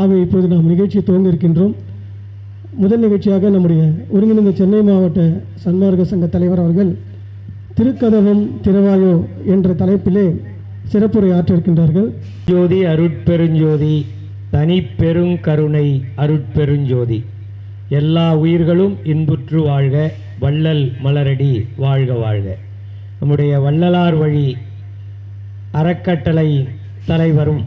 ஆகவே இப்போது நாம் நிகழ்ச்சியை துவங்க இருக்கின்றோம். முதல் நிகழ்ச்சியாக நம்முடைய ஒருங்கிணைந்த சென்னை மாவட்ட சன்மார்க்க சங்க தலைவர் அவர்கள் திருக்கதவம் திறவாயோ என்ற தலைப்பிலே சிறப்புரை ஆற்ற இருக்கின்றார்கள். ஜோதி அருட்பெருஞ்சோதி தனி பெருங்கருணை அருட்பெருஞ்சோதி, எல்லா உயிர்களும் இன்புற்று வாழ்க, வள்ளல் மலரடி வாழ்க வாழ்க. நம்முடைய வள்ளலார் வழி அறக்கட்டளை தலைவரும்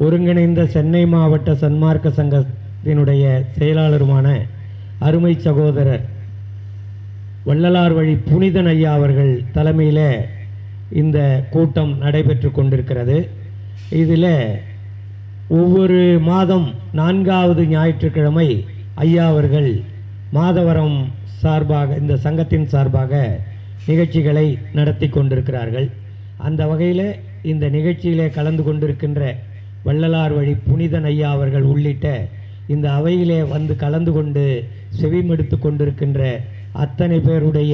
ஒருங்கிணைந்த சென்னை மாவட்ட சன்மார்க்க சங்கத்தினுடைய செயலாளருமான அருமை சகோதரர் வள்ளலார் வழி புனிதன் ஐயா அவர்கள் தலைமையில் இந்த கூட்டம் நடைபெற்று கொண்டிருக்கிறது. இதில் ஒவ்வொரு மாதம் 4வது ஞாயிற்றுக்கிழமை ஐயா அவர்கள் மாதவரம் சார்பாக, இந்த சங்கத்தின் சார்பாக நிகழ்ச்சிகளை நடத்தி கொண்டிருக்கிறார்கள். அந்த வகையில் இந்த நிகழ்ச்சியிலே கலந்து கொண்டிருக்கின்ற வள்ளலார் வழி புனிதன் ஐயா அவர்கள் உள்ளிட்ட இந்த அவையிலே வந்து கலந்து கொண்டு செவிமடுத்து கொண்டிருக்கின்ற அத்தனை பேருடைய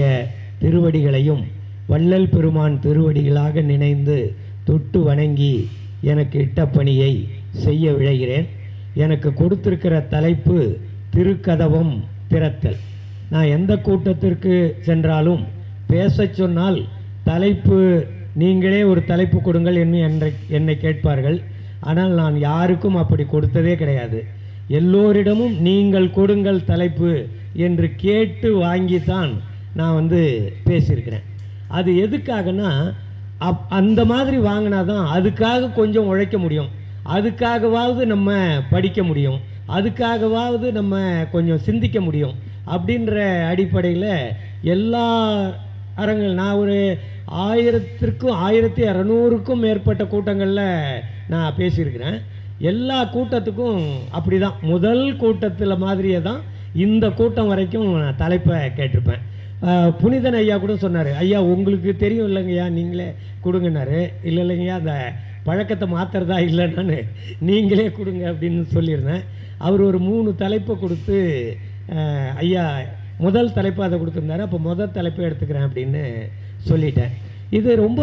திருவடிகளையும் வள்ளல் பெருமான் திருவடிகளாக நினைந்து தொட்டு வணங்கி எனக்கு இட்ட பணியை செய்ய விழைகிறேன். எனக்கு கொடுத்திருக்கிற தலைப்பு திருக்கதவம் திறத்தல். நான் எந்த கூட்டத்திற்கு சென்றாலும் பேச சொன்னால் தலைப்பு நீங்களே ஒரு தலைப்பு கொடுங்கள் என்னை கேட்பார்கள். ஆனால் நான் யாருக்கும் அப்படி கொடுத்ததே கிடையாது. எல்லோரிடமும் நீங்கள் கொடுங்கள் தலைப்பு என்று கேட்டு வாங்கித்தான் நான் பேசியிருக்கிறேன். அது எதுக்காகனா, அந்த மாதிரி வாங்கினா தான் அதுக்காக கொஞ்சம் உழைக்க முடியும், அதுக்காகவாவது நம்ம படிக்க முடியும், அதுக்காகவாவது நம்ம கொஞ்சம் சிந்திக்க முடியும். அப்படின்ற அடிப்படையில் எல்லா அரங்கள் நான் ஒரு 1000க்கும் 1200க்கும் மேற்பட்ட கூட்டங்களில் நான் பேசியிருக்கிறேன். எல்லா கூட்டத்துக்கும் அப்படி தான், முதல் கூட்டத்தில் மாதிரியே தான் இந்த கூட்டம் வரைக்கும் நான் தலைப்பை கேட்டிருப்பேன். புனிதன் ஐயா கூட சொன்னார், ஐயா உங்களுக்கு தெரியும் இல்லைங்கய்யா, நீங்களே கொடுங்கன்னாரு. இல்லைங்கய்யா, அந்த பழக்கத்தை மாற்றுறதா இல்லைன்னு நீங்களே கொடுங்க அப்படின்னு சொல்லியிருந்தேன். அவர் ஒரு 3 தலைப்பை கொடுத்து, ஐயா முதல் தலைப்பை அதை கொடுத்துருந்தாரு, அப்போ முதல் தலைப்பை எடுத்துக்கிறேன் அப்படின்னு சொல்லிட்டேன். இது ரொம்ப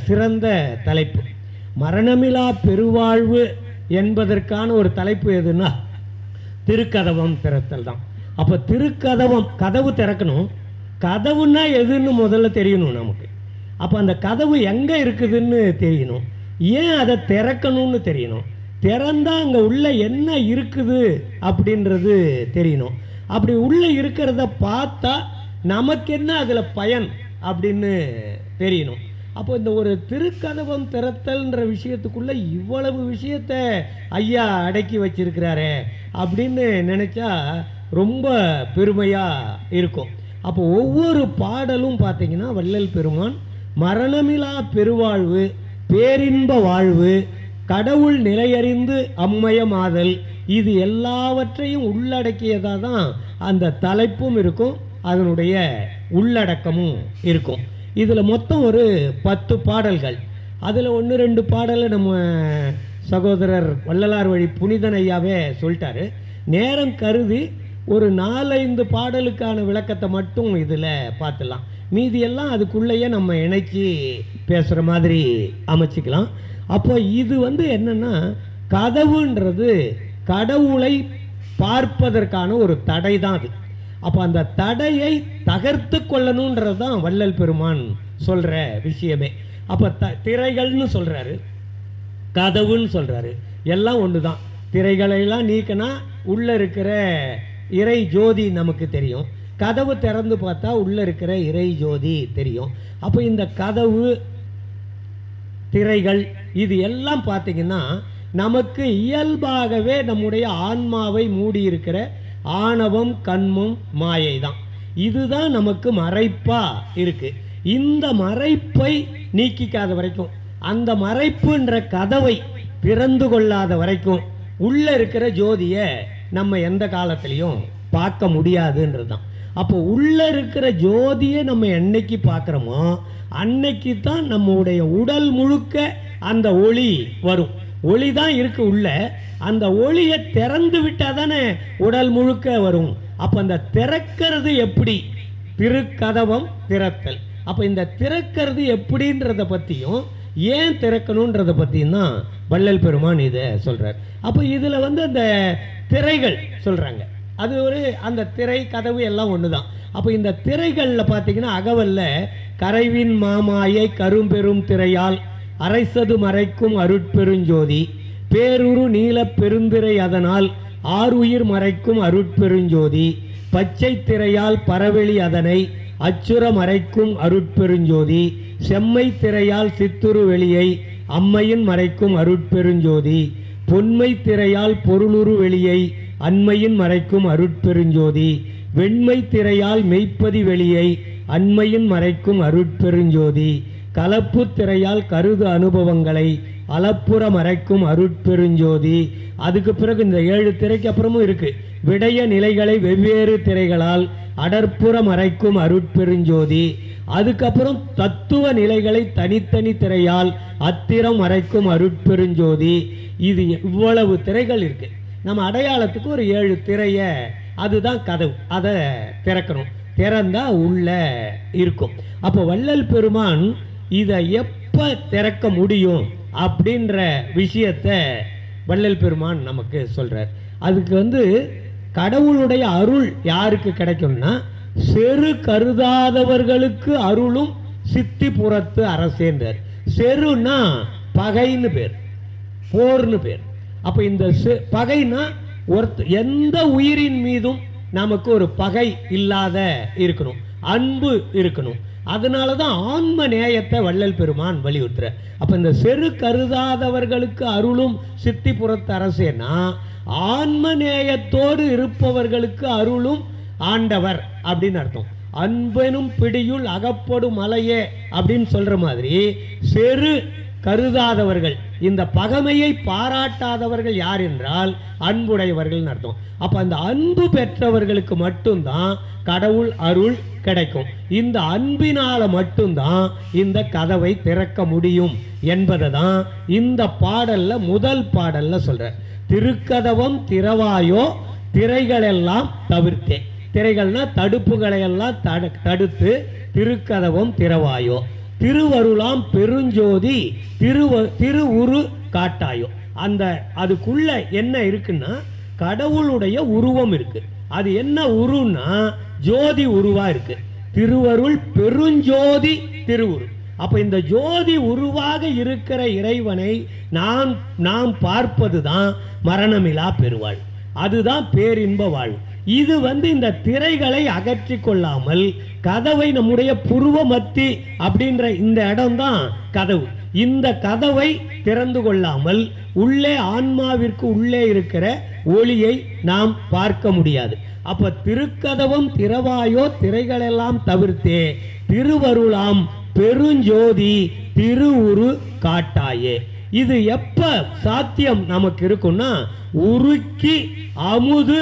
சிறந்த தலைப்பு. மரணமிலா பெருவாழ்வு என்பதற்கான ஒரு தலைப்பு எதுன்னா திருக்கதவம் திறத்தல் தான். அப்போ திருக்கதவம், கதவு திறக்கணும். கதவுன்னா எதுன்னு முதல்ல தெரியணும் நமக்கு. அப்போ அந்த கதவு எங்கே இருக்குதுன்னு தெரியணும், ஏன் அதை திறக்கணும்னு தெரியணும், திறந்தால் அங்கே உள்ள என்ன இருக்குது அப்படின்றது தெரியணும். அப்படி உள்ளே இருக்கிறத பார்த்தா நமக்கு என்ன அதில் பயன் அப்படின்னு தெரியணும். அப்போ இந்த ஒரு திருக்கதவம் திறத்தல்ன்ற விஷயத்துக்குள்ளே இவ்வளவு விஷயத்தை ஐயா அடக்கி வச்சிருக்கிறாரே அப்படின்னு நினச்சா ரொம்ப பெருமையாக இருக்கும். அப்போ ஒவ்வொரு பாடலும் பார்த்தீங்கன்னா வள்ளல் பெருமான் மரணமிலா பெருவாழ்வு, பேரின்ப வாழ்வு, கடவுள் நிலையறிந்து அம்மயமாதல், இது எல்லாவற்றையும் உள்ளடக்கியதாக தான் அந்த தலைப்பும் இருக்கும், அதனுடைய உள்ளடக்கமும் இருக்கும். இதில் மொத்தம் ஒரு 10 பாடல்கள். அதில் 1-2 பாடலை நம்ம சகோதரர் வள்ளலார் வழி புனிதன் ஐயாவே சொல்லிட்டாரு. நேரம் கருதி ஒரு 4-5 பாடலுக்கான விளக்கத்தை மட்டும் இதில் பார்த்துடலாம். மீதியெல்லாம் அதுக்குள்ளேயே நம்ம இணைச்சி பேசுகிற மாதிரி அமைச்சிக்கலாம். அப்போ இது என்னென்னா, கதவுன்றது கடவுளை பார்ப்பதற்கான ஒரு தடை தான் அது. அப்போ அந்த தடையை தகர்த்து கொள்ளணுன்றது தான் வள்ளல் பெருமான் சொல்கிற விஷயமே. அப்போ திரைகள்னு சொல்கிறாரு, கதவுன்னு சொல்கிறாரு, எல்லாம் ஒன்று தான். திரைகளெல்லாம் நீக்கினா உள்ளே இருக்கிற இறை ஜோதி நமக்கு தெரியும், கதவு திறந்து பார்த்தா உள்ளே இருக்கிற இறை ஜோதி தெரியும். அப்போ இந்த கதவு, திரைகள், இது எல்லாம் பார்த்திங்கன்னா நமக்கு இயல்பாகவே நம்முடைய ஆன்மாவை மூடி இருக்கிற ஆணவம், கண்மம், மாயை தான். இதுதான் நமக்கு மறைப்பாக இருக்குது. இந்த மறைப்பை நீக்கிக்காத வரைக்கும், அந்த மறைப்புன்ற கதவை திறந்து கொள்ளாத வரைக்கும் உள்ளே இருக்கிற ஜோதியை நம்ம எந்த காலத்துலேயும் பார்க்க முடியாதுன்றது தான். அப்போ உள்ளே இருக்கிற ஜோதியை நம்ம என்னைக்கு பார்க்குறோமோ அன்னைக்கு தான் நம்முடைய உடல் முழுக்க அந்த ஒளி வரும். ஒளி தான் இருக்குது உள்ள, அந்த ஒளியை திறந்து விட்டால் தானே உடல் முழுக்க வரும். அப்போ அந்த திறக்கிறது எப்படி? திருக்கதவம் திறத்தல். அப்போ இந்த திறக்கிறது எப்படின்றத பற்றியும் ஏன் திறக்கணுன்றதை பற்றியும் வள்ளல் பெருமான் இதை சொல்கிறார். அப்போ இதில் வந்து அந்த திரைகள் சொல்கிறாங்க, அது ஒரு அந்த திரை கதவு எல்லாம் ஒன்று தான். அப்போ இந்த திரைகளில் பார்த்தீங்கன்னா அகவலில் கரைவின் மாமாயை கரும்பெரும் திரையால் அரைசது மறைக்கும் அருட்பெருஞ்சோதி பேருரு நீல பெருந்திரை அதனால் ஆறுயிர் மறைக்கும் அருட்பெருஞ்சோதி பச்சை திரையால் பரவெளி அதனை அச்சுர மறைக்கும் அருட்பெருஞ்சோதி செம்மை திரையால் சித்துரு வெளியை அம்மையின் மறைக்கும் அருட்பெருஞ்சோதி பொன்மை திரையால் பொருளுரு வெளியை அண்மையின் மறைக்கும் அருட்பெருஞ்சோதி வெண்மை திரையால் மெய்ப்பதி வெளியை அண்மையின் மறைக்கும் அருட்பெருஞ்சோதி கலப்பு திரையால் கருது அனுபவங்களை அளப்புற மறைக்கும் அருட்பெருஞ்சோதி. அதுக்கு பிறகு இந்த 7 திரைக்கு அப்புறமும் இருக்கு, விடய நிலைகளை வெவ்வேறு திரைகளால் அடற்புற மறைக்கும் அருட்பெருஞ்சோதி. அதுக்கப்புறம் தத்துவ நிலைகளை தனித்தனி திரையால் அத்திரம் மறைக்கும் அருட்பெருஞ்சோதி. இது இவ்வளவு திரைகள் இருக்கு. நம்ம அடையாளத்துக்கு ஒரு 7 திரைய, அதுதான் கதவு, அதை திறக்கணும். திறந்தா உள்ள இருக்கும். அப்போ வள்ளல் பெருமான் இதை எப்போ திறக்க முடியும் அப்படின்ற விஷயத்தை வள்ளல் பெருமான் நமக்கு சொல்றார். அதுக்கு வந்து கடவுளுடைய அருள் யாருக்கு கிடைக்கும்னா, செரு கருதாதவர்களுக்கு அருளும் சித்தி புறத்து அரசேன்றார். செருன்னா பகைன்னு பேர், போர்னு பேர். அப்போ இந்த பகைனா எந்த உயிரின் மீதும் நமக்கு ஒரு பகை இல்லாத இருக்கணும், அன்பு இருக்கணும். அதனால தான் ஆன்ம நேயத்தை வள்ளல் பெருமான் வலியுறுத்துற. அப்போ இந்த செரு கருதாதவர்களுக்கு அருளும் சித்தி புறத்து அரசேனா, ஆன்ம நேயத்தோடு இருப்பவர்களுக்கு அருளும் ஆண்டவர் அப்படின்னு அர்த்தம். அன்பெனும் பிடியுள் அகப்படும் மலையே அப்படின்னு சொல்ற மாதிரி, செரு கருதாதவர்கள், இந்த பகைமையை பாராட்டாதவர்கள் யார் என்றால் அன்புடையவர்கள் அர்த்தம். அப்ப அந்த அன்பு பெற்றவர்களுக்கு மட்டும்தான் கடவுள் அருள் கிடைக்கும். இந்த அன்பினால மட்டும்தான் இந்த கதவை திறக்க முடியும் என்பதை தான் இந்த பாடல்ல முதல் பாடல்ல சொல்ற. திருக்கதவம் திறவாயோ திரைகளெல்லாம் தவிர்த்தே. திரைகள்னா தடுப்புகளை எல்லாம் தடுத்து திருக்கதவம் திறவாயோ, திருவருளாம் பெருஞ்சோதி திருவுரு காட்டாயோ. அந்த அதுக்குள்ள என்ன இருக்குன்னா கடவுளுடைய உருவம் இருக்கு. அது என்ன உருன்னா ஜோதி உருவா இருக்கு. திருவருள் பெருஞ்சோதி திருவுரு. அப்ப இந்த ஜோதி உருவாக இருக்கிற இறைவனை நாம் பார்ப்பதுதான் மரணமிலா பெருவாழ், அதுதான் பேரின்ப வாழ்வு. இது வந்து இந்த திரைகளை அகற்றி கொள்ளாமல் கதவை, நம்முடைய புருவ மத்தி அப்படின்ற இந்த இடம் தான் கதவு, இந்த கதவை திறந்து கொள்ளாமல் உள்ளே ஆன்மாவிற்கு உள்ளே இருக்கிற ஒளியை நாம் பார்க்க முடியாது. அப்ப திருக்கதவம் திறவாயோ திரைகளெல்லாம் தவிர்த்தே திருவருளாம் பெருஞ்சோதி திருவுரு காட்டாயே. இது எப்ப சாத்தியம் நமக்கு இருக்கும்னா, உருக்கி அமுது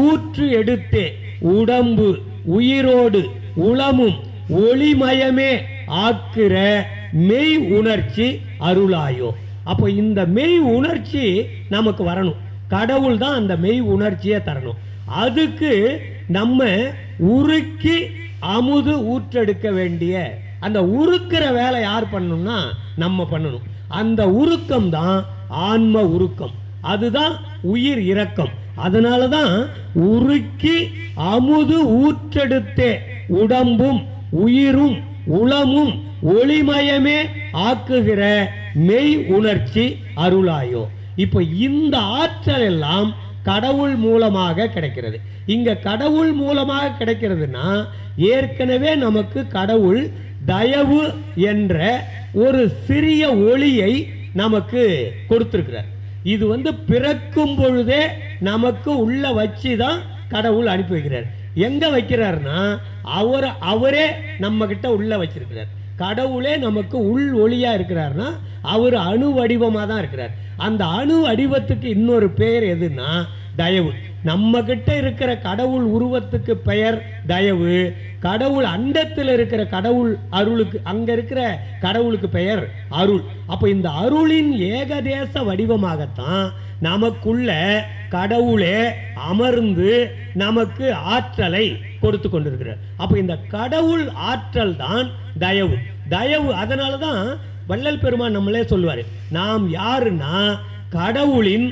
ஊற்று எடுத்தே உடம்பு உயிரோடு உளமும் ஒளிமயமே ஆக்குற மெய் உணர்ச்சி அருளாயோ. அப்போ இந்த மெய் உணர்ச்சி நமக்கு வரணும். கடவுள் தான் அந்த மெய் உணர்ச்சியை தரணும். அதுக்கு நம்ம உருக்கி அமுது ஊற்றெடுக்க வேண்டிய அந்த உருக்கிற வேலை யார் பண்ணணும்னா நம்ம பண்ணணும். அந்த உருக்கம் தான் ஆன்ம உருக்கம், அதுதான் உயிர் இரக்கம். அதனால தான் உருக்கி அமுது ஊற்றெடுத்தே உடம்பும் உயிரும் உளமும் ஒளிமயமே ஆக்குகிற மெய் உணர்ச்சி அருளாயோ. இப்போ இந்த ஆற்றல் எல்லாம் கடவுள் மூலமாக கிடைக்கிறது. இங்க கடவுள் மூலமாக கிடைக்கிறதுனா, ஏற்கனவே நமக்கு கடவுள் தயவு என்ற ஒரு சிறிய ஒளியை நமக்கு கொடுத்திருக்கிறார். இது வந்து பிறக்கும் பொழுதே நமக்கு உள்ள வச்சு தான் கடவுள் அனுப்பி வைக்கிறார். எங்க வைக்கிறார்னா அவரே நம்ம கிட்ட உள்ள வச்சிருக்கிறார். கடவுளே நமக்கு உள் ஒளியா இருக்கிறார்னா அவர் அணு வடிவமாக தான் இருக்கிறார். அந்த அணு வடிவத்துக்கு இன்னொரு பெயர் எதுன்னா தயவு. நம்ம கிட்ட இருக்கிற கடவுள் உருவத்துக்கு பெயர் தயவு. கடவுள் அண்டத்தில் இருக்கிற கடவுள் அருளுக்கு, அங்க இருக்கிற கடவுளுக்கு பெயர் அருள். அப்ப இந்த அருளின் ஏகதேச வடிவமாகத்தான் நமக்குள்ள கடவுளே அமர்ந்து நமக்கு ஆற்றலை கொடுத்து கொண்டிருக்கிறார். அப்ப இந்த கடவுள் ஆற்றல் தான் தயவு. தயவு அதனாலதான் வள்ளல் பெருமான் நம்மளே சொல்லுவார், நாம் யாருன்னா கடவுளின்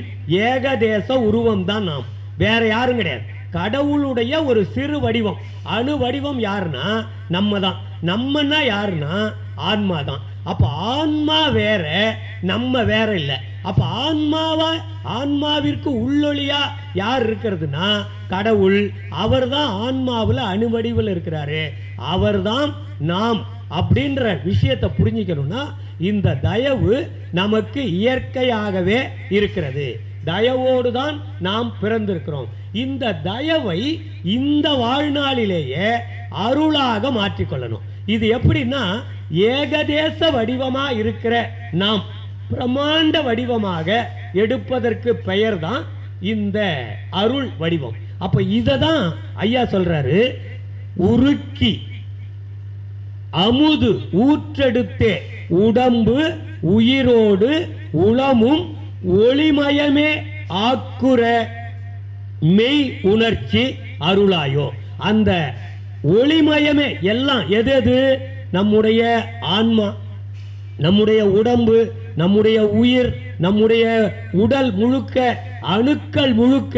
ஏகதேச உருவம் தான் நாம், வேற யாரும் கிடையாது. கடவுளுடைய ஒரு சிறு வடிவம், அணு வடிவம் யாருன்னா நம்ம தான். நம்மன்னா யாருன்னா ஆன்மா தான். அப்ப ஆன்மா வேற, நம்ம வேற இல்லை. அப்ப ஆன்மாவிற்கு உள்ளொளியா யார் இருக்கிறதுனா கடவுள். அவர் தான் ஆன்மாவில் அணுவடிவில் இருக்கிறாரு, அவர் தான் நாம். அப்படின்ற விஷயத்தை புரிஞ்சுக்கணும்னா இந்த தயவு நமக்கு இயற்கையாகவே இருக்கிறது. தயவோடு தான் நாம் பிறந்திருக்கிறோம். இந்த தயவை இந்த வாழ்நாளிலேயே அருளாக மாற்றிக்கொள்ளணும். இது எப்படின்னா, ஏகதேச வடிவமா இருக்கிற நாம் பிரம்மாண்ட வடிவமாக எடுப்பதற்கு பெயர் தான் இந்த அருள் வடிவம். அப்ப இதை தான் ஐயா சொல்றாரு, உருக்கி அமுது ஊற்றெடுத்தே உடம்பு உயிரோடு உளமும் ஒளிமயமே ஆக்குற மெய் உணர்ச்சி அருளாயோ. அந்த ஒளிமயமே எல்லாம் எது? நம்முடைய ஆன்மா, நம்முடைய உடம்பு, நம்முடைய உயிர், நம்முடைய உடல் முழுக்க, அணுக்கள் முழுக்க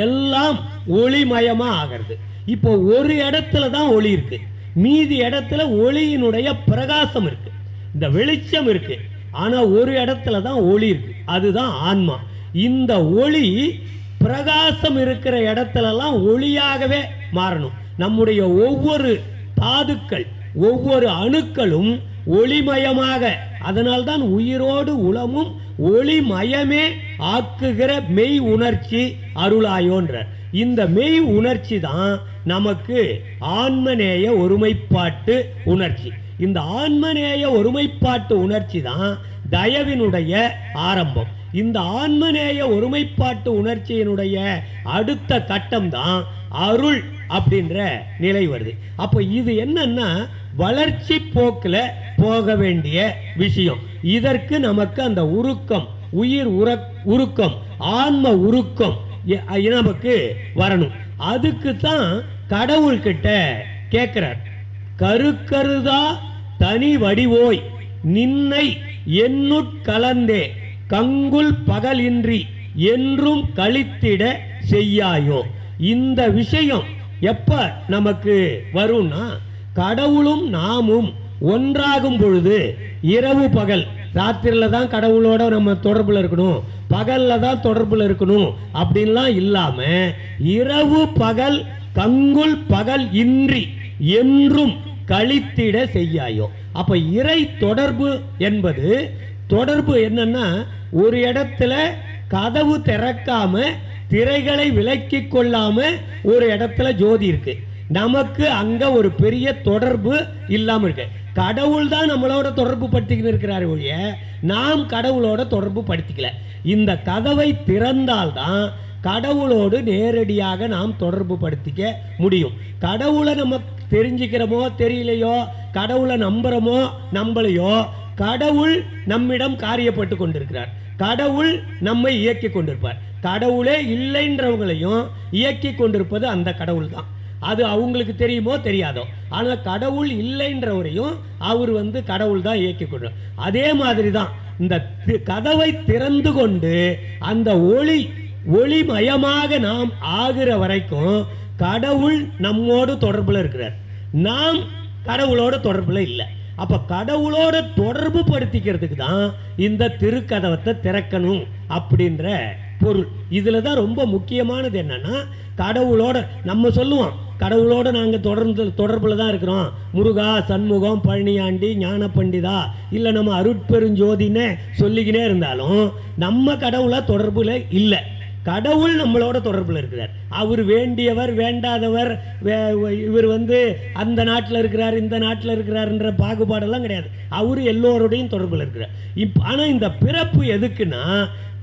எல்லாம் ஒளிமயமா ஆகிறது. இப்போ ஒரு இடத்துல தான் ஒளி இருக்கு, மீதி இடத்துல ஒளியினுடைய பிரகாசம் இருக்கு, இந்த வெளிச்சம் இருக்கு. ஆனா ஒரு இடத்துல தான் ஒளி இருக்கு, அதுதான் ஆன்மா. இந்த ஒளி பிரகாசம் இருக்கிற இடத்துலலாம் ஒளியாகவே மாறணும். நம்முடைய ஒவ்வொரு தாதுக்கள், ஒவ்வொரு அணுக்களும் ஒளிமயமாக, அதனால்தான் உயிரோடு உளமும் ஒளிமயமே ஆக்குகிற மெய் உணர்ச்சி அருளாயோன்ற இந்த மெய் உணர்ச்சி தான் நமக்கு ஆன்மநேய ஒருமைப்பாட்டு உணர்ச்சி. இந்த ஆன்மநேய ஒருமைப்பாட்டு உணர்ச்சி தான் தயவினுடைய ஆரம்பம். இந்த ஆன்மநேய ஒருமைப்பாட்டு உணர்ச்சியினுடைய அடுத்த கட்டம் தான் அருள் அப்படின்ற நிலை வருது. அப்போ இது என்னன்னா வளர்ச்சி போக்கில் போக வேண்டிய விஷயம். இதற்கு நமக்கு அந்த உருக்கம், உயிர் உருக்கம், ஆன்ம உருக்கம் நமக்கு வரணும். அதுக்கு தான் கடவுள்கிட்ட கேட்கிறார், கருக்கருதா தனி வடிவோய் நின்னை என்னுட்கலந்தே கங்குல் பகலின்றி என்றும் கழித்திட செய்யாயோ. இந்த விஷயம் எப்ப நமக்கு வரும்னா, கடவுளும் நாமும் ஒன்றாகும் பொழுது, இரவு பகல், ராத்திரில தான் கடவுளோட நம்ம தொடர்புல இருக்கணும், பகல்ல தான் தொடர்புல இருக்கணும் அப்படின்லாம் இல்லாம, இரவு பகல் கங்குல் பகல் இன்றி என்றும் கழித்திட செய்யாயோ. அப்ப இறை தொடர்பு என்பது, தொடர்பு என்னன்னா, ஒரு இடத்துல கதவு திறக்காம திரைகளை விலக்கி கொள்ளாம ஒரு இடத்துல ஜோதி இருக்கு, நமக்கு அங்க ஒரு பெரிய தொடர்பு இல்லாம இருக்கு. கடவுள் தான் நம்மளோட தொடர்பு படுத்திக்கிட்டு இருக்கிறாரு ஒழிய நாம் கடவுளோட தொடர்பு படுத்திக்கல. இந்த கதவை திறந்தால்தான் கடவுளோடு நேரடியாக நாம் தொடர்பு படுத்திக்க முடியும். கடவுளை நம்ம தெரிஞ்சுக்கிறோமோ தெரியலையோ, கடவுளை நம்புறோமோ நம்பலையோ, கடவுள் நம்மிடம் காரியப்பட்டு கொண்டிருக்கிறார், கடவுள் நம்மை இயக்கி கொண்டிருப்பார். கடவுளே இல்லைன்றவங்களையும் இயக்கி கொண்டிருப்பது அந்த கடவுள் தான். அது அவங்களுக்கு தெரியுமோ தெரியாதோ, ஆனால் கடவுள் இல்லைன்றவரையும் அவர் கடவுள் தான் இயக்கி கொண்டார். அதே மாதிரி தான் இந்த கதவை திறந்து கொண்டு அந்த ஒளிமயமாக நாம் ஆகிற வரைக்கும் கடவுள் நம்மோடு தொடர்புல இருக்கிறார், நாம் கடவுளோட தொடர்புல இல்லை. அப்ப கடவுளோட தொடர்பு படுத்திக்கிறதுக்கு தான் இந்த திருக்கதவத்தை திறக்கணும் அப்படின்ற பொருள். இதுல தான் ரொம்ப முக்கியமானது என்னன்னா, கடவுளோட நம்ம சொல்லுவோம், கடவுளோட நாங்கள் தொடர்புல தான் இருக்கிறோம், முருகா, சண்முகம், பழனியாண்டி, ஞான பண்டிதா, இல்லை நம்ம அருட்பெருஞ்சோதின்னு சொல்லிக்கினே இருந்தாலும் நம்ம கடவுளா தொடர்புல இல்லை. கடவுள் நம்மளோட தொடர்பில் இருக்கிறார். அவர் வேண்டியவர் வேண்டாதவர், இவர் அந்த நாட்டில் இருக்கிறார் இந்த நாட்டில் இருக்கிறார்ன்ற பாகுபாடெல்லாம் கிடையாது. அவர் எல்லோருடையும் தொடர்பில் இருக்கிறார். ஆனால் இந்த பிறப்பு எதுக்குன்னா,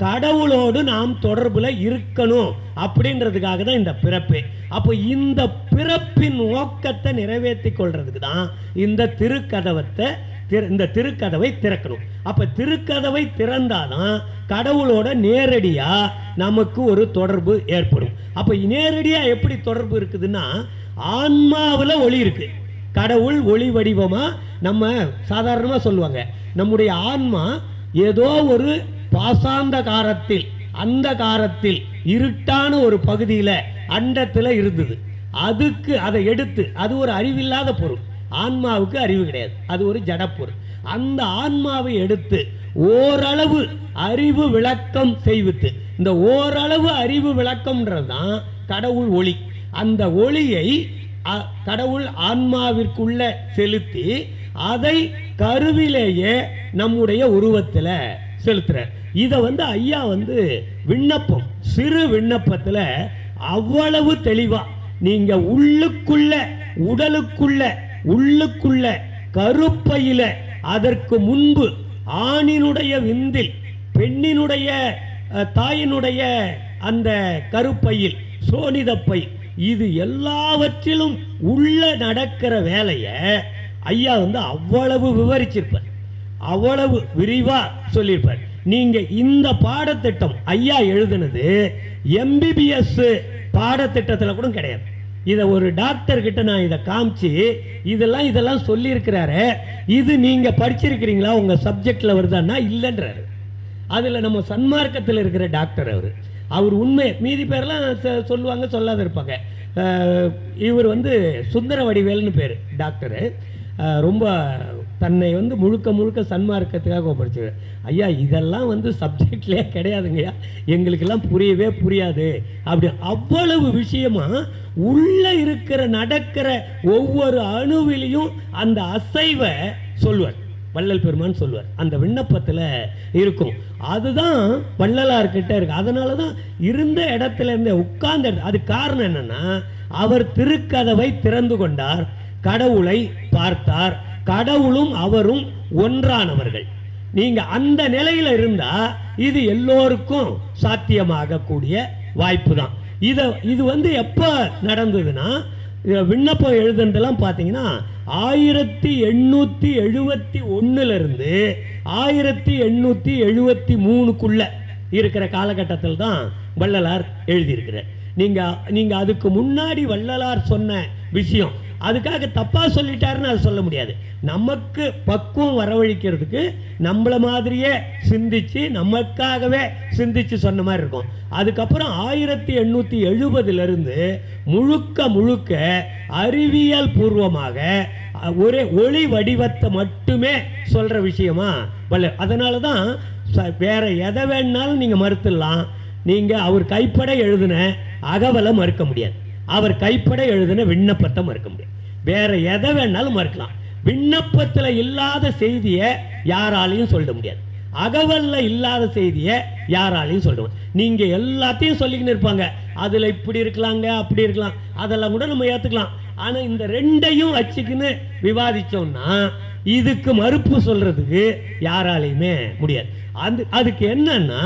கடவுளோடு நாம் தொடர்பில் இருக்கணும் அப்படின்றதுக்காக தான் இந்த பிறப்பே. அப்போ இந்த பிறப்பின் நோக்கத்தை நிறைவேற்றி கொள்றதுக்கு தான் இந்த திருக்கதவை திறக்கணும். அப்ப திருக்கதவை திறந்தாதான் கடவுளோட நேரடியா நமக்கு ஒரு தொடர்பு ஏற்படும். அப்ப நேரடியா எப்படி தொடர்பு இருக்குதுன்னா, ஆன்மாவில் ஒளி இருக்கு, கடவுள் ஒளி வடிவமா நம்ம சாதாரணமாக சொல்லுவாங்க, நம்முடைய ஆன்மா ஏதோ ஒரு பாசாந்த காரத்தில், அந்த காலத்தில் இருட்டான ஒரு பகுதியில் அண்டத்தில் இருந்தது. அதுக்கு அதை எடுத்து, அது ஒரு அறிவில்லாத பொருள், ஆன்மாவுக்கு அறிவு கிடையாது, அது ஒரு ஜடப்பொருள். அந்த ஆன்மாவை எடுத்து ஓரளவு அறிவு விளக்கம் செய்வித்து, இந்த ஓரளவு அறிவு விளக்கம்ன்றது தான் கடவுள் ஒளி. அந்த ஒளியை கடவுள் ஆன்மாவிற்குள்ள செலுத்தி அதை கருவிலேயே நம்முடைய உருவத்தில் செலுத்துறார். இதை ஐயா விண்ணப்பம், சிறு விண்ணப்பத்தில் அவ்வளவு தெளிவா நீங்க உள்ளுக்குள்ள, உடலுக்குள்ள, உள்ளுக்குள்ள கருப்பையில, அதற்கு முன்பு ஆணினுடைய விந்தில், பெண்ணினுடைய தாயினுடைய அந்த கருப்பையில், சோனிதப்பை, இது எல்லாவற்றிலும் உள்ள நடக்கிற வேலையை ஐயா அவ்வளவு விவரிச்சிருப்பார், அவ்வளவு விரிவா சொல்லியிருப்பார். நீங்க இந்த பாடத்திட்டம் ஐயா எழுதுனது MBBS பாடத்திட்டத்தில் கூட கிடையாது. இதை ஒரு டாக்டர் கிட்ட நான் இதை காமிச்சு இதெல்லாம் சொல்லியிருக்கிறாரு, இது நீங்க படிச்சிருக்கிறீங்களா, உங்க சப்ஜெக்ட்ல வருதான்னா இல்லைன்றாரு. அதுல நம்ம சன்மார்க்கத்தில் இருக்கிற டாக்டர் அவர் உண்மை, மீதி பேர்லாம் சொல்லுவாங்க, சொல்லாத இருப்பாங்க. இவர் சுந்தர வடிவேல்னு பேர் டாக்டரு. ரொம்ப தன்னை முழுக்க முழுக்க சன்மார்க்கத்துக்காக படிச்சார். ஐயா இதெல்லாம் சப்ஜெக்ட்லேயே கிடையாதுங்கய்யா, எங்களுக்கெல்லாம் புரியவே புரியாது அப்படி. அவ்வளவு விஷயமா உள்ள இருக்கிற நடக்கிற ஒவ்வொரு அணுவிலையும் அந்த அசைவை சொல்லுவார் வள்ளல் பெருமான் சொல்லுவார். அந்த விண்ணப்பத்தில் இருக்கும். அதுதான் வள்ளலார்கிட்ட இருக்கு. அதனால தான் இருந்த இடத்துல இருந்த உட்கார்ந்த, அது காரணம் என்னன்னா, அவர் திருக்கதவை திறந்து கொண்டார், கடவுளை பார்த்தார், கடவுளும் அவரும் ஒன்றானவர்கள். நீங்க அந்த நிலையில இருந்தா இது எல்லோருக்கும் சாத்தியமாக கூடிய வாய்ப்பு தான். இது எப்ப நடந்ததுன்னா, விண்ணப்பம் எழுதுனதெல்லாம் பார்த்தீங்கன்னா 1871 இருந்து 1873 இருக்கிற காலகட்டத்தில் தான் வள்ளலார் எழுதியிருக்கிறார். நீங்க அதுக்கு முன்னாடி வள்ளலார் சொன்ன விஷயம் அதுக்காக தப்பா சொல்லிட்டாருன்னு அது சொல்ல முடியாது. நமக்கு பக்குவம் வரவழைக்கிறதுக்கு நம்மள மாதிரியே சிந்திச்சு, நமக்காகவே சிந்திச்சு சொன்ன மாதிரி இருக்கும். அதுக்கப்புறம் 1870 முழுக்க முழுக்க அறிவியல் பூர்வமாக ஒரே ஒளி வடிவத்தை மட்டுமே சொல்ற விஷயமா வல்ல. அதனால தான் வேற எதை வேணாலும் நீங்க மறுத்துடலாம். நீங்க அவர் கைப்பட எழுதின அகவலை மறுக்க முடியாது, அவர் கைப்பட எழுதின விண்ணப்பத்தை மறுக்க முடியாது. வேற எதை வேணாலும் மறுக்கலாம். விண்ணப்பத்தில் இல்லாத செய்தியை யாராலையும் சொல்ல முடியாது, அகவல்ல இல்லாத செய்தியை யாராலையும் சொல்லுவோம். நீங்க எல்லாத்தையும் சொல்லிக்கின்னு இருப்பாங்க, அதுல இப்படி இருக்கலாங்க, அப்படி இருக்கலாம், அதெல்லாம் கூட நம்ம ஏத்துக்கலாம். ஆனா இந்த ரெண்டையும் வச்சுக்கின்னு விவாதிச்சோம்னா இதுக்கு மறுப்பு சொல்றதுக்கு யாராலையுமே முடியாது. அதுக்கு என்னன்னா,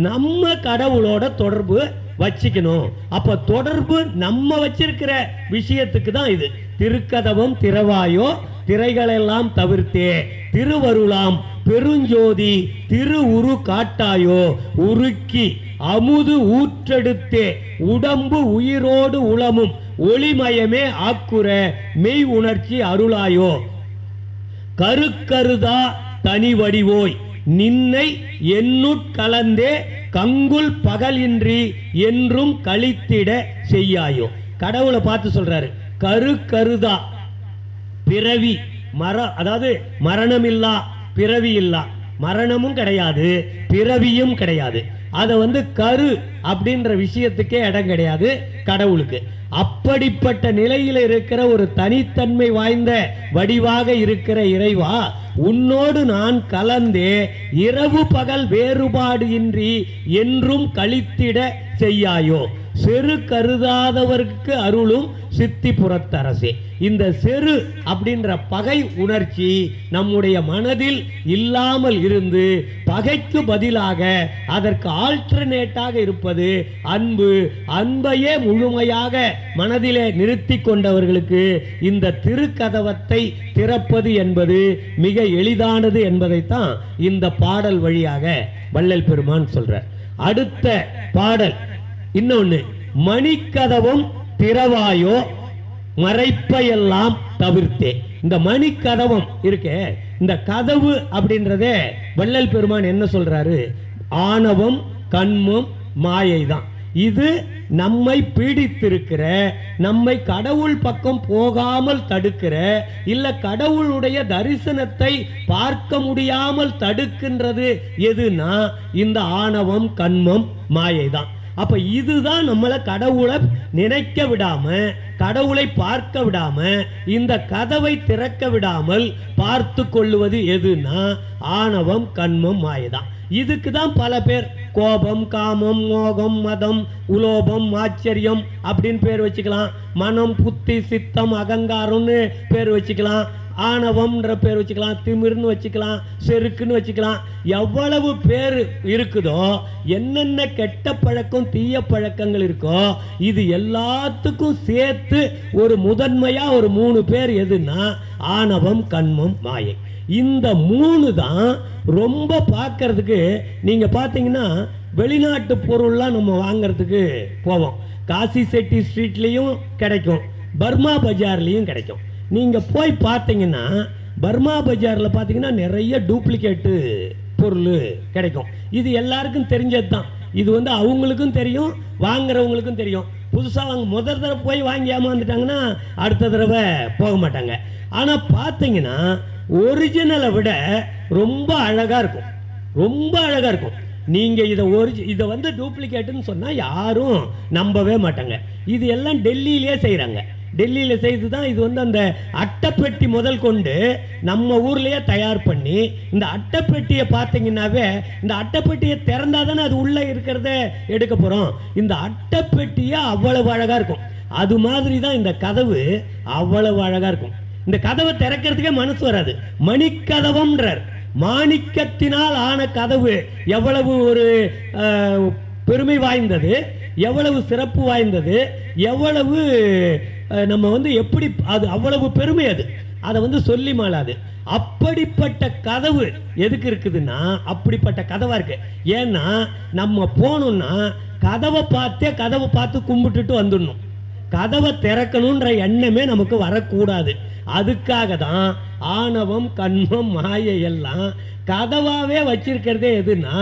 நம்ம கடவுளோட தொடர்பு வச்சுக்கணும். அப்ப தொடர்பு நம்ம வச்சிருக்கிற விஷயத்துக்கு தான் இது. திருக்கதவம் திறவாயோ திரைகளெல்லாம் தவிர்த்தே, திருவருளாம் பெருஞ்சோதி திரு உரு காட்டாயோ, உருக்கி அமுது ஊற்றெடுத்தே, உடம்பு உயிரோடு உளமும் ஒளிமயமே ஆக்குற மெய் உணர்ச்சி அருளாயோ, கருக்கருதா தனி வடிவோய் நின்னை எண்ணுட்கலந்தே கங்குல் பகலின்றி என்றும் கழித்திட செய்யாயோ. கடவுளை பார்த்து சொல்றாரு, கருக்கருதா பிறவி அதாவது மரணமில்லா பிறவி இல்லா, மரணமும் கிடையாது பிறவியும் கிடையாது. அதை கரு அப்படின்ற விஷயத்துக்கே இடம் கிடையாது கடவுளுக்கு. அப்படிப்பட்ட நிலையில் இருக்கிற ஒரு தனித்தன்மை வாய்ந்த வடிவாக இருக்கிற இறைவா, உன்னோடு நான் கலந்தே இரவு பகல் வேறுபாடு இன்றி என்றும் கழித்திட செய்யாயோ, செரு கருதாதவருக்கு அருளும் சித்தி புறத்தரசே. இந்த செரு அப்படின்ற பகை உணர்ச்சி நம்முடைய மனதில் இல்லாமல் இருந்து பகைக்கு பதிலாக அதற்கு ஆல்டர்னேட்டாக இருப்பது அன்பு. அன்பையே முழுமையாக மனதிலே நிறுத்தி கொண்டவர்களுக்கு இந்த திருக்கதவத்தை திறப்பது என்பது மிக எளிதானது என்பதைத்தான் இந்த பாடல் வழியாக வள்ளல் பெருமான் சொல்றார். அடுத்த பாடல் இன்னொன்னு, மணிக்கதவம் திறவாயோ மறைப்பையெல்லாம் தவிர்த்தே. இந்த மணி கதவம் இருக்கே, இந்த கதவு அப்படின்றதே வள்ளல் பெருமான் என்ன சொல்றாரு? ஆணவம், கண்மம், மாயை தான். இது நம்மை பீடித்திருக்கிற, நம்மை கடவுள் பக்கம் போகாமல் தடுக்கிற, இல்ல கடவுளுடைய தரிசனத்தை பார்க்க முடியாமல் தடுக்கின்றது எதுனா இந்த ஆணவம், கண்மம், மாயை தான். அப்ப இதுதான் நம்மளை கடவுளை நினைக்க விடாம, கடவுளை பார்க்க விடாம, இந்த கதவை திறக்க விடாமல் பார்த்து கொள்ளுவது எதுனா ஆணவம், கண்மம், மாயை தான். இதுக்கு தான் பல பேர் கோபம், காமம், மோகம், மதம், உலோபம், ஆச்சரியம் அப்படின்னு பேர் வச்சுக்கலாம். மனம், புத்தி, சித்தம், அகங்காரம்னு பேர் வச்சுக்கலாம். ஆணவம்ன்ற பேர் வச்சுக்கலாம், திமிர்னு வச்சுக்கலாம், செருக்குன்னு வச்சுக்கலாம். எவ்வளவு பேர் இருக்குதோ, என்னென்ன கெட்ட பழக்கம், தீய பழக்கங்கள் இருக்கோ, இது எல்லாத்துக்கும் சேர்த்து ஒரு முதன்மையா ஒரு 3 பேர் எதுன்னா ஆணவம், கண்மம், மாயை. இந்த 3 தான் ரொம்ப பார்க்கறதுக்கு. நீங்க பார்த்தீங்கன்னா வெளிநாட்டு பொருள்லாம் நம்ம வாங்கிறதுக்கு போவோம். காசி செட்டி ஸ்ட்ரீட்லேயும் கிடைக்கும், பர்மா பஜார்லேயும் கிடைக்கும். நீங்கள் போய் பார்த்தீங்கன்னா பர்மா பஜாரில் பார்த்தீங்கன்னா நிறைய டூப்ளிகேட்டு பொருள் கிடைக்கும். இது எல்லாருக்கும் தெரிஞ்சது தான். இது அவங்களுக்கும் தெரியும், வாங்குறவங்களுக்கும் தெரியும். புதுசாக முதல் தடவை போய் வாங்கி ஏமாந்துட்டாங்கன்னா அடுத்த தடவை போக மாட்டாங்க. ஆனால் பார்த்தீங்கன்னா ஒரிஜினலை விட ரொம்ப அழகாக இருக்கும், ரொம்ப அழகாக இருக்கும். நீங்கள் இதை டூப்ளிகேட்டுன்னு சொன்னால் யாரும் நம்பவே மாட்டாங்க. இது எல்லாம் டெல்லியிலே செய்கிறாங்க. டெல்லியில் செய்து தான் இது அந்த அட்டைப்பெட்டி முதல் கொண்டு நம்ம ஊர்லேயே தயார் பண்ணி, இந்த அட்டைப்பெட்டியை பார்த்தீங்கன்னாவே இந்த அட்டைப்பெட்டியை திறந்தா தானே அது உள்ளே இருக்கிறத எடுக்க போகிறோம். இந்த அட்டைப்பெட்டியை அவ்வளவு அழகாக இருக்கும். அது மாதிரி தான் இந்த கதவு அவ்வளவு அழகாக இருக்கும். இந்த கதவை திறக்கிறதுக்கே மனசு வராது. மணிக்கதவம்ன்றார். மாணிக்கத்தினால் ஆன கதவு எவ்வளவு ஒரு பெருமை வாய்ந்தது, எவ்வளவு சிறப்பு வாய்ந்தது, எவ்வளவு நம்ம எப்படி அது அவ்வளவு பெருமை. அதை சொல்லி மாளாது. அப்படிப்பட்ட கதவு எதுக்கு இருக்குதுன்னா அப்படிப்பட்ட கதவா இருக்கு. ஏன்னா நம்ம போனோம்னா கதவை பார்த்து கும்பிட்டுட்டு வந்துடணும். கதவை திறக்கணுன்ற எண்ணமே நமக்கு வரக்கூடாது. அதுக்காக தான் ஆணவம், கண்மம், மாயை எல்லாம் கதவாவே வச்சிருக்கிறதே எதுனா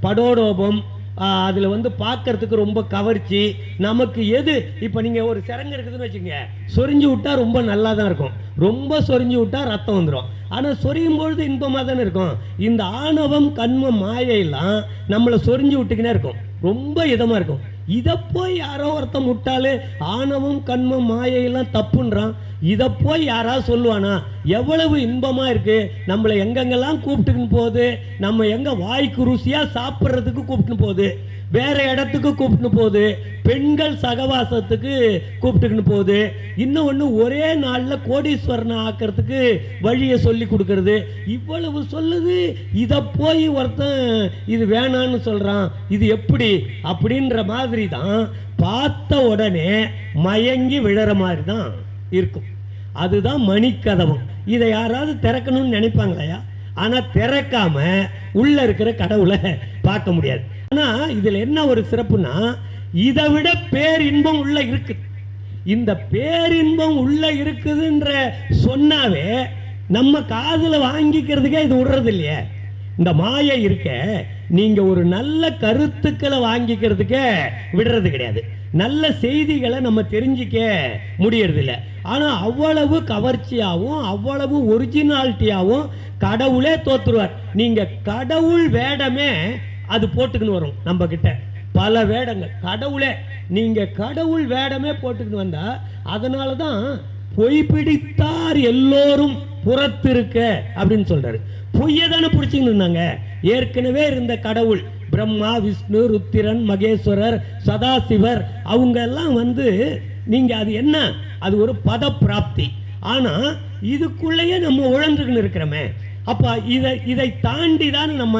படோடோபம். அதில் பார்க்கறதுக்கு ரொம்ப கவர்ச்சி. நமக்கு எது இப்போ நீங்கள் ஒரு சிறங்கு இருக்குதுன்னு வச்சுக்கோங்க, சொரிஞ்சு விட்டா ரொம்ப நல்லா தான் இருக்கும், ரொம்ப சொரிஞ்சு விட்டா ரத்தம் வந்துடும். ஆனால் சொரியும் பொழுது இன்பமாக தானே இருக்கும். இந்த ஆணவம், கண்மம், மாயெல்லாம் நம்மளை சொரிஞ்சு விட்டுக்கினே இருக்கும், ரொம்ப இதமாக இருக்கும். இதை போய் யாரோ ஒருத்தன் முட்டாளு ஆணவம், கண்மம், மாயெல்லாம் தப்புன்றான். இதை போய் யாராவது சொல்லுவானா? எவ்வளவு இன்பமாக இருக்குது. நம்மளை எங்கெங்கெல்லாம் கூப்பிட்டுக்குன்னு போகுது. நம்ம எங்கே வாய்க்கு ருசியாக சாப்பிட்றதுக்கு கூப்பிட்டுன்னு போகுது, வேற இடத்துக்கு கூப்பிட்டுன்னு போகுது, பெண்கள் சகவாசத்துக்கு கூப்பிட்டுக்குன்னு போகுது. இன்னொன்று ஒரே நாளில் கோடீஸ்வரனை ஆக்கிறதுக்கு வழியை சொல்லி கொடுக்கறது. இவ்வளவு சொல்லுது. இதை போய் ஒருத்தன் இது வேணான்னு சொல்கிறான். இது எப்படி அப்படின்ற மாதிரி தான் பார்த்த உடனே மயங்கி விழற மாதிரி தான் இருக்கும். அதுதான் மணிக்கதவம். இதை யாராவது திறக்கணும்னு நினைப்பாங்களையா? ஆனால் திறக்காம உள்ள இருக்கிற கடவுளை பார்க்க முடியாது. ஆனால் இதில் என்ன ஒரு சிறப்புனா, இதை விட பேரின்பம் உள்ள இருக்கு. இந்த பேரின்பம் உள்ள இருக்குதுன்ற சொன்னாவே நம்ம காதில் வாங்கிக்கிறதுக்கே இது விடுறது இல்லையே. இந்த மாயை இருக்க, நீங்க ஒரு நல்ல கருத்துக்களை வாங்கிக்கிறதுக்கே விடுறது கிடையாது. நல்ல செய்திகளை நம்ம தெரிஞ்சிக்க முடியறது இல்லை. ஆனால் அவ்வளவு கவர்ச்சியாகவும் அவ்வளவு ஒரிஜினாலிட்டியாகவும் கடவுளே தோத்துருவார். நீங்க கடவுள் வேடமே அது போட்டுக்கின்னு வரும் நம்ம கிட்ட. பல வேடங்கள் கடவுளே, நீங்க கடவுள் வேடமே போட்டுக்கின்னு வந்தா, அதனால தான் பொய் பிடித்தார் எல்லோரும் புறத்திருக்க அப்படின்னு சொல்றாரு. பொய்யை தானே பிடிச்சிக்கின்னு இருந்தாங்க. ஏற்கனவே இருந்த கடவுள் பிரம்மா, விஷ்ணு, ருத்திரன், மகேஸ்வரர், சதாசிவர் அவங்க எல்லாம் நீங்க அது என்ன, அது ஒரு பத பிராப்தி. ஆனா இதுக்குள்ளேயே நம்ம உழந்துக்கின்னு இருக்கிறோமே. அப்ப இதை தாண்டி தான் நம்ம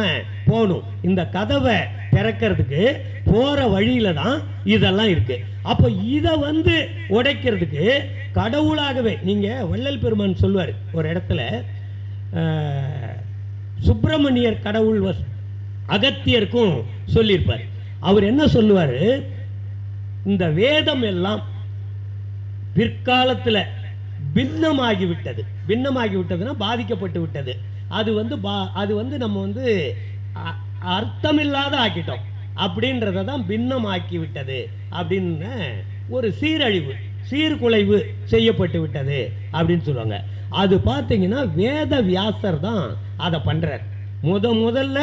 போகணும். இந்த கதவை திறக்கிறதுக்கு போற வழியில தான் இதெல்லாம் இருக்கு. அப்ப இதை உடைக்கிறதுக்கு கடவுளாகவே நீங்க வள்ளல் பெருமான் சொல்வார் ஒரு இடத்துல, சுப்பிரமணியர் கடவுள் அகத்தியருக்கும் சொல்லியிருப்பார். அவர் என்ன சொல்லுவார்? இந்த வேதம் எல்லாம் பிற்காலத்தில் பின்னமாகி விட்டது. பின்னமாகி விட்டதுன்னா பாதிக்கப்பட்டு விட்டது. அது வந்து நம்ம வந்து அர்த்தமில்லாத ஆக்கிட்டோம் அப்படின்றத தான் பின்னமாக்கி விட்டது அப்படின்னு ஒரு சீரழிவு, சீர்குலைவு செய்யப்பட்டு விட்டது அப்படின்னு சொல்லுவாங்க. அது பார்த்தீங்கன்னா வேத வியாசர் தான் அதை பண்றார். முதல்ல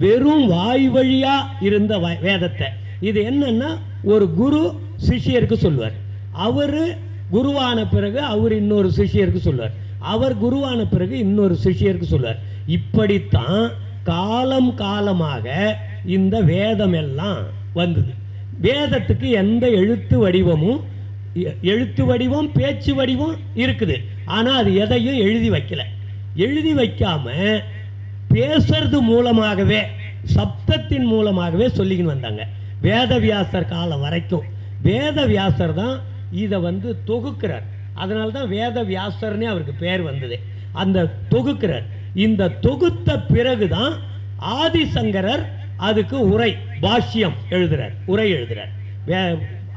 வெறும் வாய் வழியா இருந்த வேதத்தை, இது என்னன்னா ஒரு குரு சிஷ்யருக்கு சொல்வார், அவரு குருவான பிறகு அவர் இன்னொரு சிஷ்யருக்கு சொல்வார், அவர் குருவான பிறகு இன்னொரு சிஷ்யருக்கு சொல்வார். இப்படித்தான் காலம் காலமாக இந்த வேதம் எல்லாம் வந்தது. வேதத்துக்கு எந்த எழுத்து வடிவம் பேச்சு வடிவம் இருக்குது, ஆனால் அது எதையும் எழுதி வைக்கல. எழுதி வைக்காம பேசுறது மூலமாகவே, சப்தத்தின் மூலமாகவே சொல்லிக்கின்னு வந்தாங்க வேதவியாசர் காலம் வரைக்கும். வேதவியாசர் தான் இதை வந்து தொகுக்கிறார். அதனால தான் வேதவியாசர்னே அவருக்கு பேர் வந்தது. அந்த தொகுக்கிறார். இந்த தொகுத்த பிறகுதான் ஆதிசங்கரர் அதுக்கு உரை பாஷ்யம் எழுதுறார், உரை எழுதுறார்.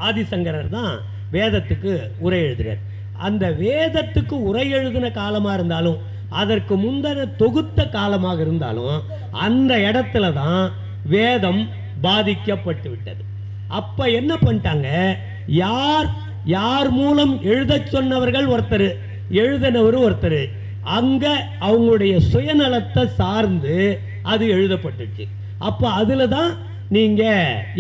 ஆதிசங்கரர் தான் வேதத்துக்கு உரை எழுதுறார். அந்த வேதத்துக்கு உரை எழுதின காலமாக இருந்தாலும் அதற்கு முந்தின தொகுத்த காலமாக இருந்தாலும் அந்த இடத்துல தான் வேதம் பாதிக்கப்பட்டு விட்டது. அப்ப என்ன பண்ணிட்டாங்க, யார் மூலம் எழுத சொன்னவர்கள் ஒருத்தர், எழுதினவர் ஒருத்தர், அங்க அவங்களுடைய சுயநலத்தை சார்ந்து அது எழுதப்பட்டுச்சு. அப்ப அதுல தான் நீங்க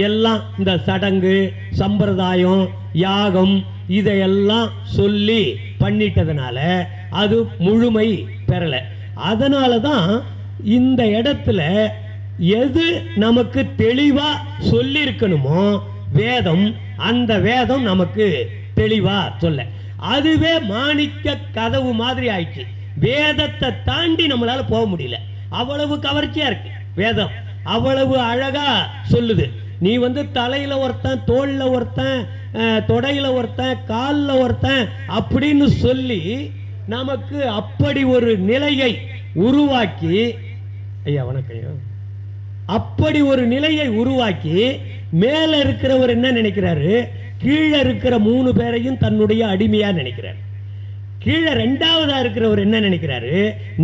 எல்லாம் இந்த சடங்கு சம்பிரதாயம் யாகம் இதையெல்லாம் சொல்லி பண்ணிட்டதுனால அது முழுமை பெறல. அதனால தான் இந்த இடத்துல எது நமக்கு தெளிவா சொல்லி இருக்கணுமோ வேதம், அந்த வேதம் நமக்கு தெளிவா சொல்ல, அதுவே மாணிக்க கதவு மாதிரி ஆயிடுச்சு. வேதத்தை தாண்டி நம்மளால போக முடியல, அவ்வளவு கவர்ச்சியா இருக்கு வேதம், அவ்வளவு அழகா சொல்லுது. நீ வந்து தலையில ஒருத்தன், தோல்ல ஒருத்தன், தொடையில ஒருத்தன், காலில் ஒருத்தன் அப்படின்னு சொல்லி நமக்கு அப்படி ஒரு நிலையை உருவாக்கி, ஐயா வணக்கம், அப்படி ஒரு நிலையை உருவாக்கி மேல இருக்கிறவர் என்ன நினைக்கிறாரு, கீழே இருக்கிற 3 பேரையும் தன்னுடைய அடிமையா நினைக்கிறார். கீழே 2வதா இருக்கிறவர் என்ன நினைக்கிறாரு,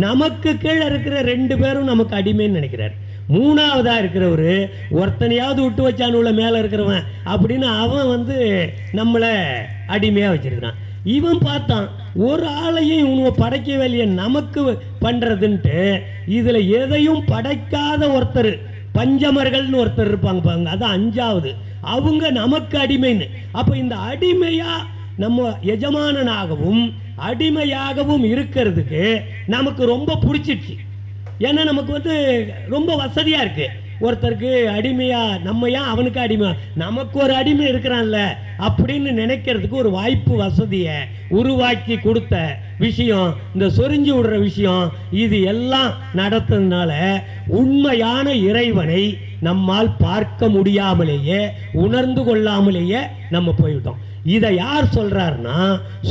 நமக்கு கீழே இருக்கிற 2 பேரும் நமக்கு அடிமைன்னு நினைக்கிறார். 3வதா இருக்கிறவரு ஒருத்தனையாவது விட்டு வச்சானுள்ள மேல இருக்கிறவன் அப்படின்னு அவன் வந்து நம்மளை அடிமையா வச்சிருக்கிறான். இவன் பார்த்தான், ஒரு ஆளையும் இவனுங்க படைக்கவே இல்லையே நமக்கு பண்றதுன்ட்டு, இதுல எதையும் படைக்காத ஒருத்தர், பஞ்சமர்கள்னு ஒருத்தர் இருப்பாங்க பாருங்க, அது 5வது, அவங்க நமக்கு அடிமைன்னு. அப்ப இந்த அடிமையா நம்ம எஜமானனாகவும் அடிமையாகவும் இருக்கிறதுக்கு நமக்கு ரொம்ப பிடிச்சிடுச்சு. ஏன்னா நமக்கு வந்து ரொம்ப வசதியா இருக்கு. ஒருத்தருக்கு அடிமையா நம்ம ஏன் அவனுக்கு அடிமை, நமக்கு ஒரு அடிமை இருக்கிறான்ல அப்படின்னு நினைக்கிறதுக்கு ஒரு வாய்ப்பு, வசதியை உருவாக்கி கொடுத்த விஷயம் இந்த சொரிஞ்சு விடுற விஷயம். இது எல்லாம் நடத்துறதுனால உண்மையான இறைவனை நம்மால் பார்க்க முடியாமலேயே, உணர்ந்து கொள்ளாமலேயே நம்ம போய்விட்டோம். இதை யார் சொல்றாருன்னா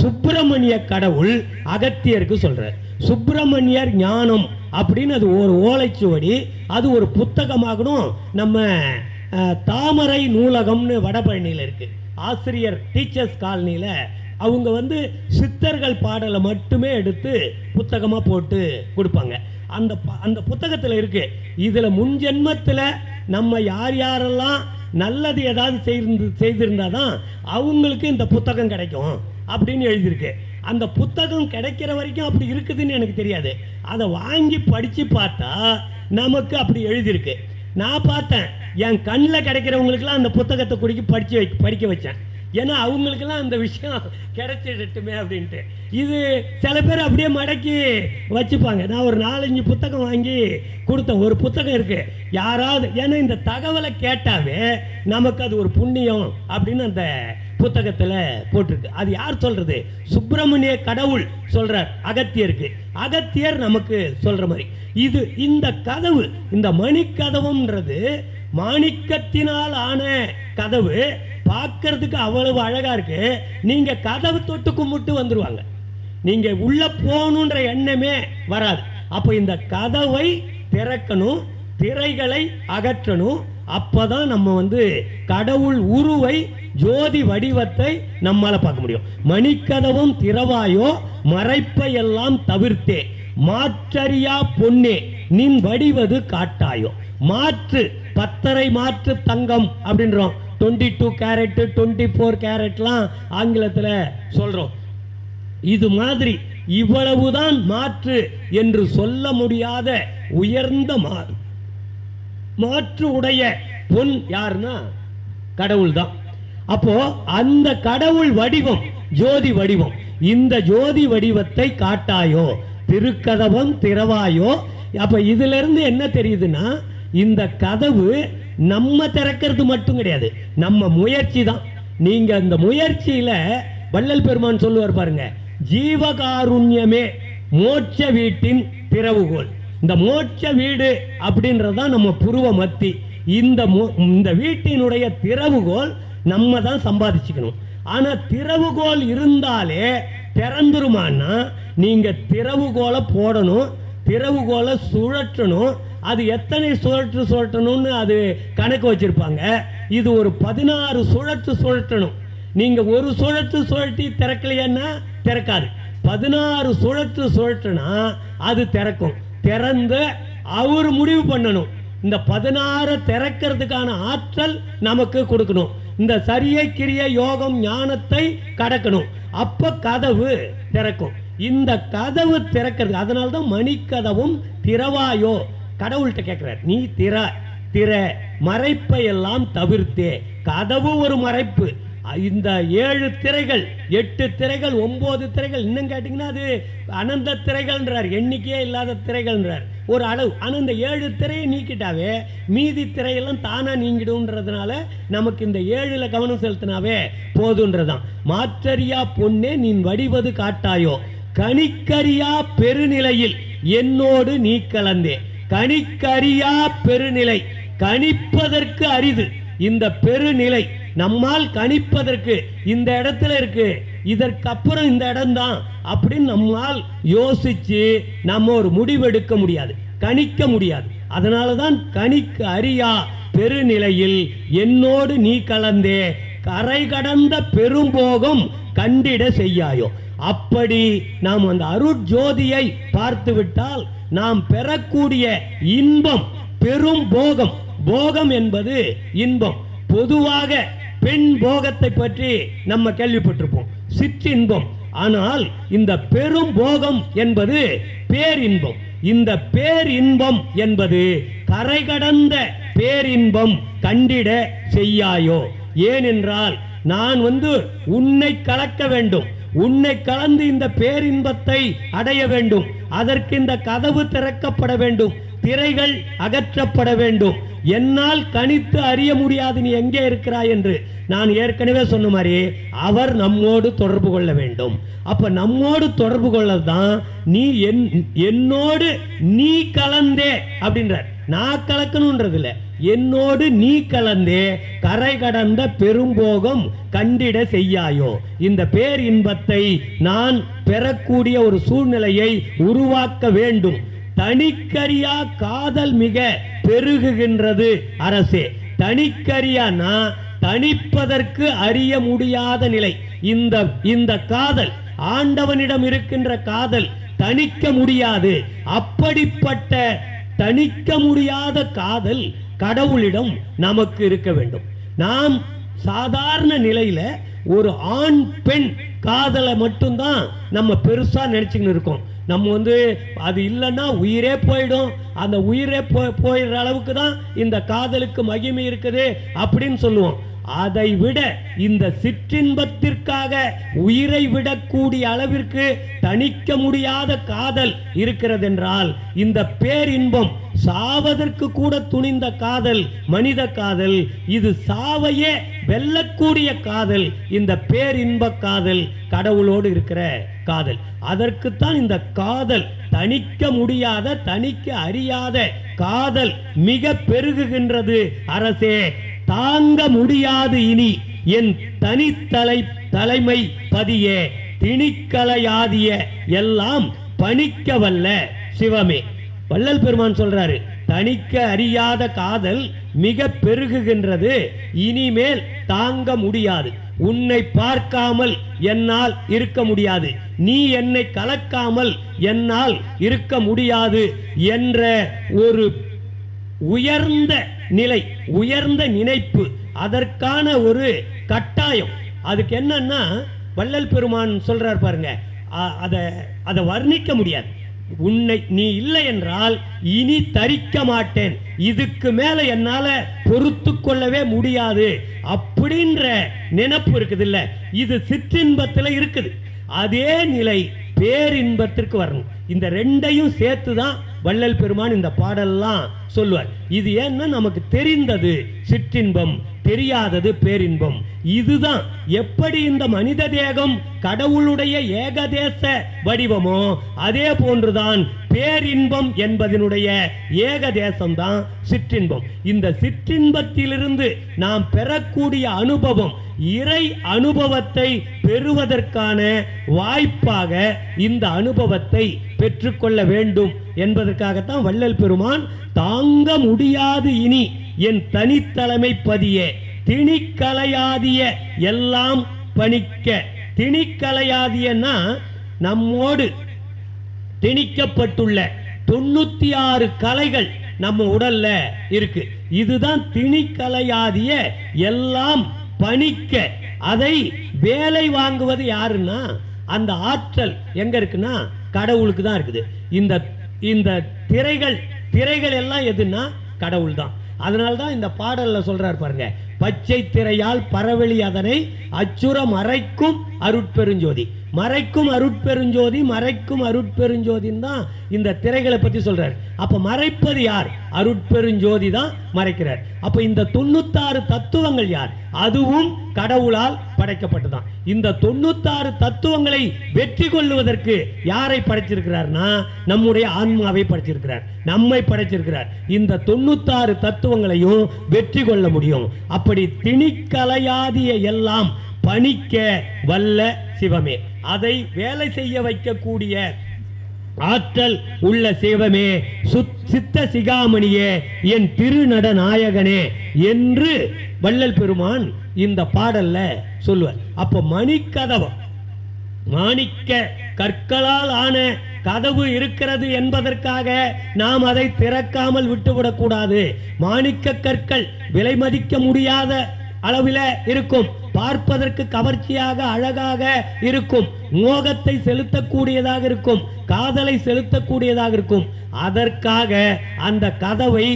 சுப்பிரமணிய கடவுள் அகத்தியருக்கு சொல்றார். சுப்பிரமணியர் ஞானம் அப்படின்னு அது ஒரு ஓலைச்சுவடி, அது ஒரு புத்தகமாகணும். நம்ம தாமரை நூலகம்னு வடபழனியில் இருக்கு, ஆசிரியர் டீச்சர்ஸ் காலனியில் அவங்க வந்து சித்தர்கள் பாடலை மட்டுமே எடுத்து புத்தகமாக போட்டு கொடுப்பாங்க. அந்த புத்தகத்தில் இருக்கு, இதில் முன்ஜென்மத்தில் நம்ம யாரெல்லாம் நல்லது ஏதாவது செய்திருந்தா தான் அவங்களுக்கு இந்த புத்தகம் கிடைக்கும் அப்படின்னு எழுதியிருக்கு. அந்த புத்தகம் கிடைக்கிற வரைக்கும் அப்படி இருக்குதுன்னு எனக்கு தெரியாது. அதை வாங்கி படித்து பார்த்தா நமக்கு அப்படி எழுதியிருக்கு. நான் பார்த்தேன், என் கண்ணில் கிடைக்கிறவங்களுக்கெல்லாம் அந்த புத்தகத்தை படிக்க வச்சேன். ஏன்னா அவங்களுக்கெல்லாம் அந்த விஷயம் கிடைச்சிடட்டுமே அப்படின்ட்டு. இது சில பேர் அப்படியே மடக்கி வச்சுப்பாங்க. நான் ஒரு 4-5 புத்தகம் வாங்கி கொடுத்தேன். ஒரு புத்தகம் இருக்கு, யாராவது, ஏன்னா இந்த தகவலை கேட்டாவே நமக்கு அது ஒரு புண்ணியம் அப்படின்னு அந்த புத்தகத்தில் போட்டிருக்கு. அது யார் சொல்றது, சுப்பிரமணிய கடவுள் சொல்றார் அகத்தியருக்கு. அகத்தியர் நமக்கு சொல்ற மாதிரி இது இந்த கதவு, இந்த மணிக்கதவுன்றது மாணிக்கத்தினால் ஆன கதவு. பார்க்கறதுக்கு அவ்வளவு அழகா இருக்கு. நீங்க கதவு தொட்டு கும்பிட்டு வந்துருவாங்க, நீங்க உள்ள போகணுன்ற எண்ணமே வராது. அப்போ இந்த கதவை திறக்கணும், திரைகளை அகற்றணும், அப்பதான் நம்ம வந்து கடவுள் உருவை ஜோதி வடிவத்தை நம்மால பார்க்க முடியும். மணிக்கதவும் திறவாயோ மறைப்பை எல்லாம் தவிர்த்தே மாற்றறியா பொன்னே நின் வடிவது காட்டாயோ. மாற்று பத்தரை மாற்று தங்கம் அப்படின்றோம். 22 கேரட் 24 கேரட்லாம் ஆங்கிலத்தில் சொல்றோம். இது மாதிரி இவ்வளவுதான் மாற்று என்று சொல்ல முடியாத உயர்ந்த மாற்று உடைய பொன் யாருன்னா கடவுள் தான். அப்போ அந்த கடவுள் வடிவம் ஜோதி வடிவம். இந்த ஜோதி வடிவத்தை காட்டாயோ திருக்கதவம் திறவாயோ. அப்ப இதுல இருந்து என்ன தெரியுதுன்னா, இந்த கதவு நம்ம திறக்கிறது மட்டும் கிடையாது, நம்ம முயற்சி தான். நீங்க அந்த முயற்சியில வள்ளல் பெருமான் சொல்லுவார் பாருங்க, ஜீவகாருண்யமே மோட்ச வீட்டின் திறவுகோல். இந்த மோட்ச வீடு அப்படின்றதான் நம்ம புருவ மத்தி. இந்த வீட்டினுடைய திறவுகோல் நம்ம தான் சம்பாதிச்சுக்கணும். ஆனா திறவுகோல் இருந்தாலே திறந்துருமான்னா, நீங்க திறவுகோலை போடணும், திறவுகோலை சுழற்றணும். அது எத்தனை சுழற்றணும்னு அது கணக்கு வச்சிருப்பாங்க. இது ஒரு 16 சுழற்றணும். நீங்க ஒரு சுழற்றி திறக்கலைன்னா திறக்காது. 16 சுழற்றினா அது திறக்கும். திறந்து அவர் முடிவு பண்ணணும். இந்த 16 திறக்கிறதுக்கான ஆற்றல் நமக்கு கொடுக்கணும். இந்த சரியை கிரிய யோகம் ஞானத்தை கடக்கணும். அப்ப கதவு திறக்கும். இந்த கதவு திறக்கிறது. அதனால்தான் மணிக்கதவும் திறவாயோ. கடவுள்கிட்ட கேட்கிறார், நீ திற மறைப்பை எல்லாம் தவிர்த்தே. கதவு ஒரு மறைப்பு. இந்த 7 திரைகள் 8 திரைகள் 9 திரைகள் இன்னும் கேட்டீங்கன்னா அது அனந்த திரைகள்ன்றார், எண்ணிக்கையே இல்லாத திரைகள்ன்றார் ஒரு அளவு. ஆனால் இந்த 7 திரையை நீக்கிட்டாவே மீதி திரையெல்லாம் தானா நீங்கிடும்ன்றதுனால நமக்கு இந்த 7ல் கவனம் செலுத்தினாவே போதுன்றதான். மாற்றறியா பொன்னே நின் வடிவது காட்டாயோ கணிக்கறியா பெருநிலையில் என்னோடு நீ கலந்தே. கணிக்கறியா பெருநிலை, கணிப்பதற்கு அரிது இந்த பெருநிலை. நம்மால் கணிப்பதற்கு இந்த இடத்துல இருக்கு, இதற்கப்புறம் இந்த இடம்தான் அப்படின்னு நம்மால் யோசிச்சு நம்ம ஒரு முடிவெடுக்க முடியாது, கணிக்க முடியாது. அதனாலதான் கணிக்க அறியா பெருநிலையில் என்னோடு நீ கலந்தே கரை கடந்த பெரும்போகம் கண்டிட செய்யாயோ. அப்படி நாம் அந்த அருட்ஜோதியை பார்த்து விட்டால் நாம் பெறக்கூடிய இன்பம் பெரும் போகம். போகம் என்பது இன்பம். பொதுவாக பெண் போகத்தை பற்றி நம்ம கேள்விப்பட்டிருப்போம், சிற்றின்பம். ஆனால் இந்த பெரும் போகம் என்பது பேரின்பம். இந்த பேரின்பம் என்பது கரை கடந்த பேரின்பம் கண்டிட செய்யாயோ. ஏனென்றால் நான் உன்னை கலக்க வேண்டும், உன்னை கலந்து இந்த பேரின்பத்தை அடைய வேண்டும். அதற்கு இந்த கதவு திறக்கப்பட வேண்டும், திரைகள் அகற்றப்பட வேண்டும். என்னால் கணித்து அறிய முடியாது நீ எங்கே இருக்கிறாய் என்று. நான் ஏற்கனவே சொன்ன மாதிரி அவர் நம்மோடு தொடர்பு கொள்ள வேண்டும். அப்ப நம்மோடு தொடர்பு கொள்ளதான் நீ என்னோடு நீ கலந்தே அப்படின்றார். நான் கலக்கணும்ன்றது இல்லை, என்னோடு நீ கலந்தே கரை கடந்த பெரும்போகம் கண்டிட செய்யாயோ. இந்த பேர் இன்பத்தை நான் பெறக்கூடிய ஒரு சூழ்நிலையை உருவாக்க வேண்டும். தனிக்கரியா காதல் மிக பெருகுகின்றது அரசே. தனிக்கரியானா தணிப்பதற்கு அறிய முடியாத நிலை. இந்த காதல், ஆண்டவனிடம் இருக்கின்ற காதல் தணிக்க முடியாது. அப்படிப்பட்ட தணிக்க முடியாத காதல் கடவுளிடம் நமக்கு இருக்க வேண்டும். நாம் சாதாரண நிலையில ஒரு ஆண் பெண் காதலை மட்டும்தான் நம்ம பெருசா நினைச்சுக்கிட்டு இருக்கோம். நம்ம அது இல்லைன்னா உயிரே போயிடும், அந்த உயிரே போயிடுற அளவுக்கு தான் இந்த காதலுக்கு மகிமை இருக்குது அப்படின்னு சொல்லுவோம். அதை விட இந்த சிற்றின்பத்திற்காக உயிரை விடக்கூடிய அளவிற்கு தணிக்க முடியாத காதல் இருக்கிறது என்றால், இந்த பேரின்பம் சாவதற்கு கூட துணிந்த காதல் மனித காதல், இது சாவையே வெல்லக்கூடிய காதல். இந்த பேரின்ப காதல் கடவுளோடு இருக்கிற காதல். அதற்குத்தான் இந்த காதல் தணிக்க முடியாத, தணிக்க அறியாத காதல் மிக பெருகுகின்றது அரசே. தாங்க முடியாது இனி என் தலைமை பதியே திணிக்கலையாதிய எல்லாம் பணிக்க வல்ல சிவமே. வள்ளல் பெருமான் சொல்றாரு, தணிக்க அறியாத காதல் மிக பெருகுகின்றது, இனிமேல் தாங்க முடியாது. உன்னை பார்க்காமல் என்னால் இருக்க முடியாது, நீ என்னை கலக்காமல் என்னால் இருக்க முடியாது என்ற ஒரு உயர்ந்த நிலை, உயர்ந்த நினைப்பு, அதற்கான ஒரு கட்டாயம். அதுக்கு என்னன்னா வள்ளல் பெருமான் சொல்றார் பாருங்க, அதை வர்ணிக்க முடியாது. உன்னை நீ இல்லை என்றால் இனி தரிக்க மாட்டேன், இதுக்கு மேல என்னால பொறுத்து கொள்ளவே முடியாது அப்படின்ற நினைப்பு இருக்குது இல்ல, இது சிற்றின்பத்தில் இருக்குது. அதே நிலை பேரின்பத்திற்கு வரணும். இந்த ரெண்டையும் சேர்த்து தான் வள்ளல் பெருமான் இந்த பாடல்லாம் சொல்லுவார். இது ஏன்னா நமக்கு தெரிந்தது சிற்றின்பம், தெரியாதது பேரின்பம். இதுதான் எப்படி இந்த மனித தேகம் கடவுளுடைய ஏகதேச வடிவமோ அதே போன்றுதான் பேரின்பம் என்பதனுடைய ஏகதேசம் தான் சிற்றின்பம். இந்த சிற்றின்பத்திலிருந்து நாம் பெறக்கூடிய அனுபவம் இறை அனுபவத்தை பெறுவதற்கான வாய்ப்பாக இந்த அனுபவத்தை பெற்றுக்கொள்ள வேண்டும் என்பதற்காகத்தான் வள்ளல் பெருமான் தாங்க முடியாது இனி என் தனித்தலைமை பதியே திணிக்கலையாதிய எல்லாம் பணிக்க. திணிக்கலையாதியன்னா நம்மோடு திணிக்கப்பட்டுள்ள 96 கலைகள் நம்ம உடல்ல இருக்கு. இதுதான் திணிக்கலையாதிய எல்லாம் பணிக்க. அதை வேலை வாங்குவது யாருன்னா அந்த ஆற்றல் எங்க இருக்குன்னா கடவுளுக்கு தான் இருக்குது. இந்த திரைகள் எல்லாம் எதுன்னா கடவுள் தான். அதனால்தான் இந்த பாடல்ல சொல்றார் பாருங்க, பச்சை திரையால் பரவெளி அதனை அச்சுர மறைக்கும் அருட்பெருஞ்சோதி. மறைக்கும் அருட்பெருஞ்சோதி, மறைக்கும் அருட்பெருஞ்சோதின்னு தான் இந்த திரைகளை பத்தி சொல்றார். அப்ப மறைப்பது யார்? அருட்பெருஞ்சோதி தான் மறைக்கிறார். அப்ப இந்த 96 தத்துவங்கள் யார்? அதுவும் கடவுளால் படைக்கப்பட்டதான். இந்த 96 தத்துவங்களை வெற்றி கொள்வதற்கு யாரை படைச்சிருக்கிறார்னா நம்முடைய ஆன்மாவை படைச்சிருக்கிறார், நம்மை படைச்சிருக்கிறார். இந்த 96 தத்துவங்களையும் வெற்றி கொள்ள முடியும். அப்படி திணிக்கலையாதிய எல்லாம் பணிக்க வல்ல சிவமே, அதை வேலை செய்ய வைக்கக்கூடிய ஆற்றல் உள்ள சிவமே, சித்த சிகாமணியே, என் திருநட நாயகனே என்று வள்ளல் பெருமான் இந்த பாடல்ல சொல்லுவார். அப்ப மணிக்கதவம், மாணிக்க கற்களால் ஆன கதவு இருக்கிறது என்பதற்காக நாம் அதை திறக்காமல் விட்டுவிடக் கூடாது. மாணிக்க கற்கள் விலை மதிக்க முடியாத அளவில் இருக்கும், பார்ப்பதற்கு கவர்ச்சியாக அழகாக இருக்கும், மோகத்தை செலுத்தக்கூடியதாக இருக்கும், காதலை செலுத்தக்கூடியதாக இருக்கும். அதற்காக அந்த கதவை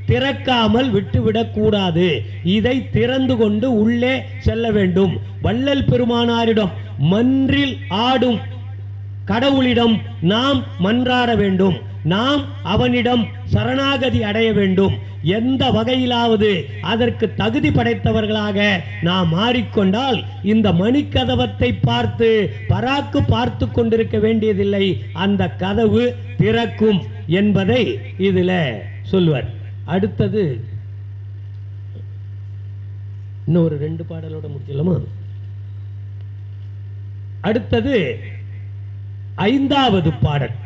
திறக்காமல் விட்டுவிடக் கூடாது. இதை திறந்து கொண்டு உள்ளே செல்ல வேண்டும். வள்ளல் பெருமானாரிடம் மன்றில் ஆடும் கடவுளிடம் நாம் மன்றாட வேண்டும், நாம் அவனிடம் சரணாகதி அடைய வேண்டும். எந்த வகையிலாவது அதற்கு தகுதி படைத்தவர்களாக நாம் மாறிக்கொண்டால் இந்த மணிக்கதவத்தை பார்த்து பராக்கு பார்த்து கொண்டிருக்க வேண்டியதில்லை, அந்த கதவு திறக்கும் என்பதை இதுல சொல்லுவார். அடுத்தது இன்னொரு 2 பாடலோட முடிச்சலாமா? அடுத்தது 5வது பாடல்.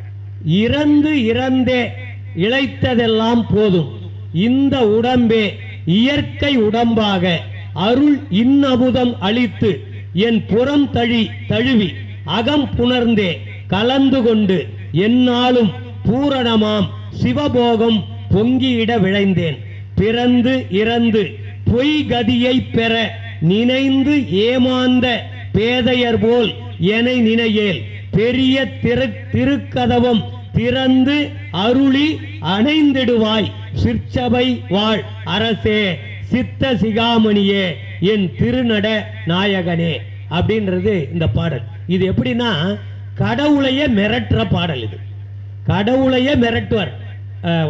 இறந்து இறந்தே இழைத்ததெல்லாம் போதும், இந்த உடம்பே இயற்கை உடம்பாக அருள் இன்னமுதம் அளித்து என் புறம் தழுவி அகம் புணர்ந்தே கலந்து கொண்டு என்னாலும் பூரணமாம் சிவபோகம் பொங்கியிட விழைந்தேன். பிறந்து இறந்து பொய்கதியை பெற நினைந்து ஏமாந்த பேதையர் போல் என நினையேல் பெரிய திருக்கதவம் திறந்து அருளி அணைந்திடுவாய் சிற்சபை வாழ் அரசே சித்த சிகாமணியே என் திருநட நாயகனே அப்படின்றது இந்த பாடல். இது எப்படின்னா கடவுளையே மிரட்டுற பாடல். இது கடவுளையே மிரட்டுவார்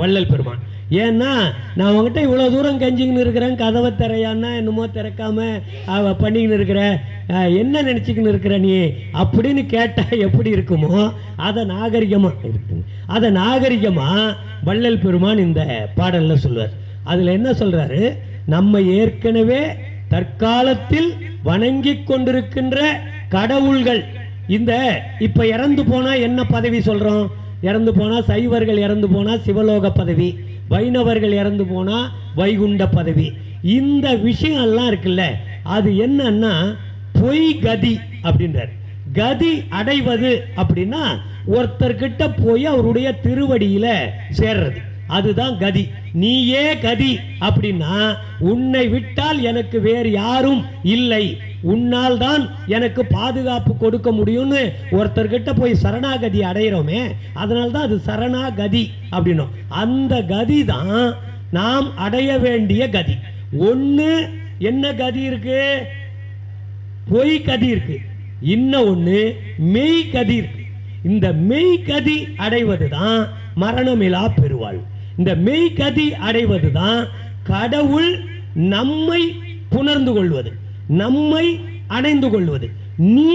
வள்ளல் பெருமான். ஏன்னா நான் உங்ககிட்ட இவ்வளோ தூரம் கெஞ்சிக்கின்னு இருக்கிறேன், கதவை திறையான்னா என்னமோ திறக்காம பண்ணிக்கின்னு இருக்கிற, என்ன நினச்சிக்கின்னு இருக்கிற நீ அப்படின்னு கேட்டால் எப்படி இருக்குமோ அதை நாகரிகமாக இருக்கு. அதை நாகரிகமாக வள்ளல் பெருமான் இந்த பாடலில் சொல்லுவார். அதில் என்ன சொல்கிறாரு, நம்ம ஏற்கனவே தற்காலத்தில் வணங்கி கொண்டிருக்கின்ற கடவுள்கள் இந்த இப்போ இறந்து போனால் என்ன பதவி சொல்கிறோம்? இறந்து போனால் சைவர்கள் இறந்து போனால் சிவலோக பதவி, வைணவர்கள் இறந்து போனால் வைகுண்ட பதவி. இந்த விஷயம்லாம் இருக்குல்ல, அது என்னன்னா பொய் கதி அப்படின்றார். கதி அடைவது அப்படின்னா ஒருத்தர்கிட்ட போய் அவருடைய திருவடியில் சேர்றது, அதுதான் கதி. நீயே கதி அப்படின்னா உன்னை விட்டால் எனக்கு வேறு யாரும் இல்லை, உன்னால் தான் எனக்கு பாதுகாப்பு கொடுக்க முடியும்னு ஒருத்தர்கிட்ட போய் சரணாகதி அடைகிறோமே, அதனால தான் அது சரணாகதி அப்படின்னும். அந்த கதி தான் நாம் அடைய வேண்டிய கதி. ஒன்று என்ன கதி இருக்கு? பொய் கதி இருக்கு. இன்னும் ஒன்று மெய் கதி இருக்கு. இந்த மெய் கதி அடைவது தான் மரணமிலா பெருவாள். இந்த மெய் கதி அடைவது தான் கடவுள் நம்மை புணர்ந்து கொள்வது, நம்மை அணைந்து கொள்வது. நீ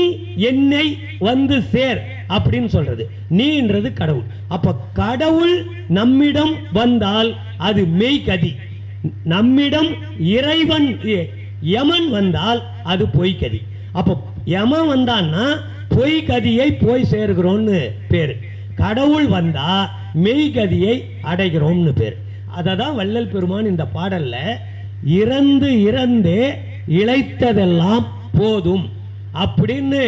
என்னை வந்து சேர் அப்படின்னு சொல்றது. நீன்றது கடவுள். அப்ப கடவுள் நம்மிடம் வந்தால் அது மெய் கதி. நம்மிடம் இறைவன் யமன் வந்தால் அது பொய்கதி. அப்போ யமன் வந்தான்னா பொய்கதியை போய் சேர்கிறோம்னு பேர். கடவுள் வந்தா மெய்கதியை அடைகிறோம்னு பேர். அதை தான் வள்ளல் பெருமான் இந்த பாடல்ல இறந்து இறந்தே இழைத்ததெல்லாம் போதும் அப்படின்னு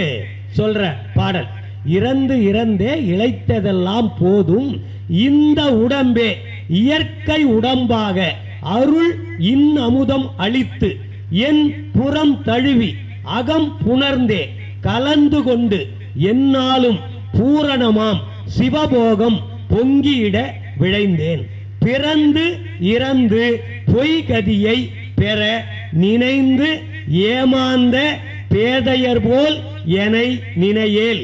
சொல்ற பாடல். இறந்து இறந்தே இழைத்ததெல்லாம் போதும், இந்த உடம்பே இயற்கை உடம்பாக அருள் அமுதம் அளித்து என் புறம் தழுவி அகம் புணர்ந்தே கலந்து கொண்டு என்னாலும் பூரணமாம் சிவபோகம் பொங்கியிட விழைந்தேன். பிறந்து இறந்து பொய்கதியை பெற நினைந்து ஏமாந்த பேதையர் போல் எனை நினையேல்.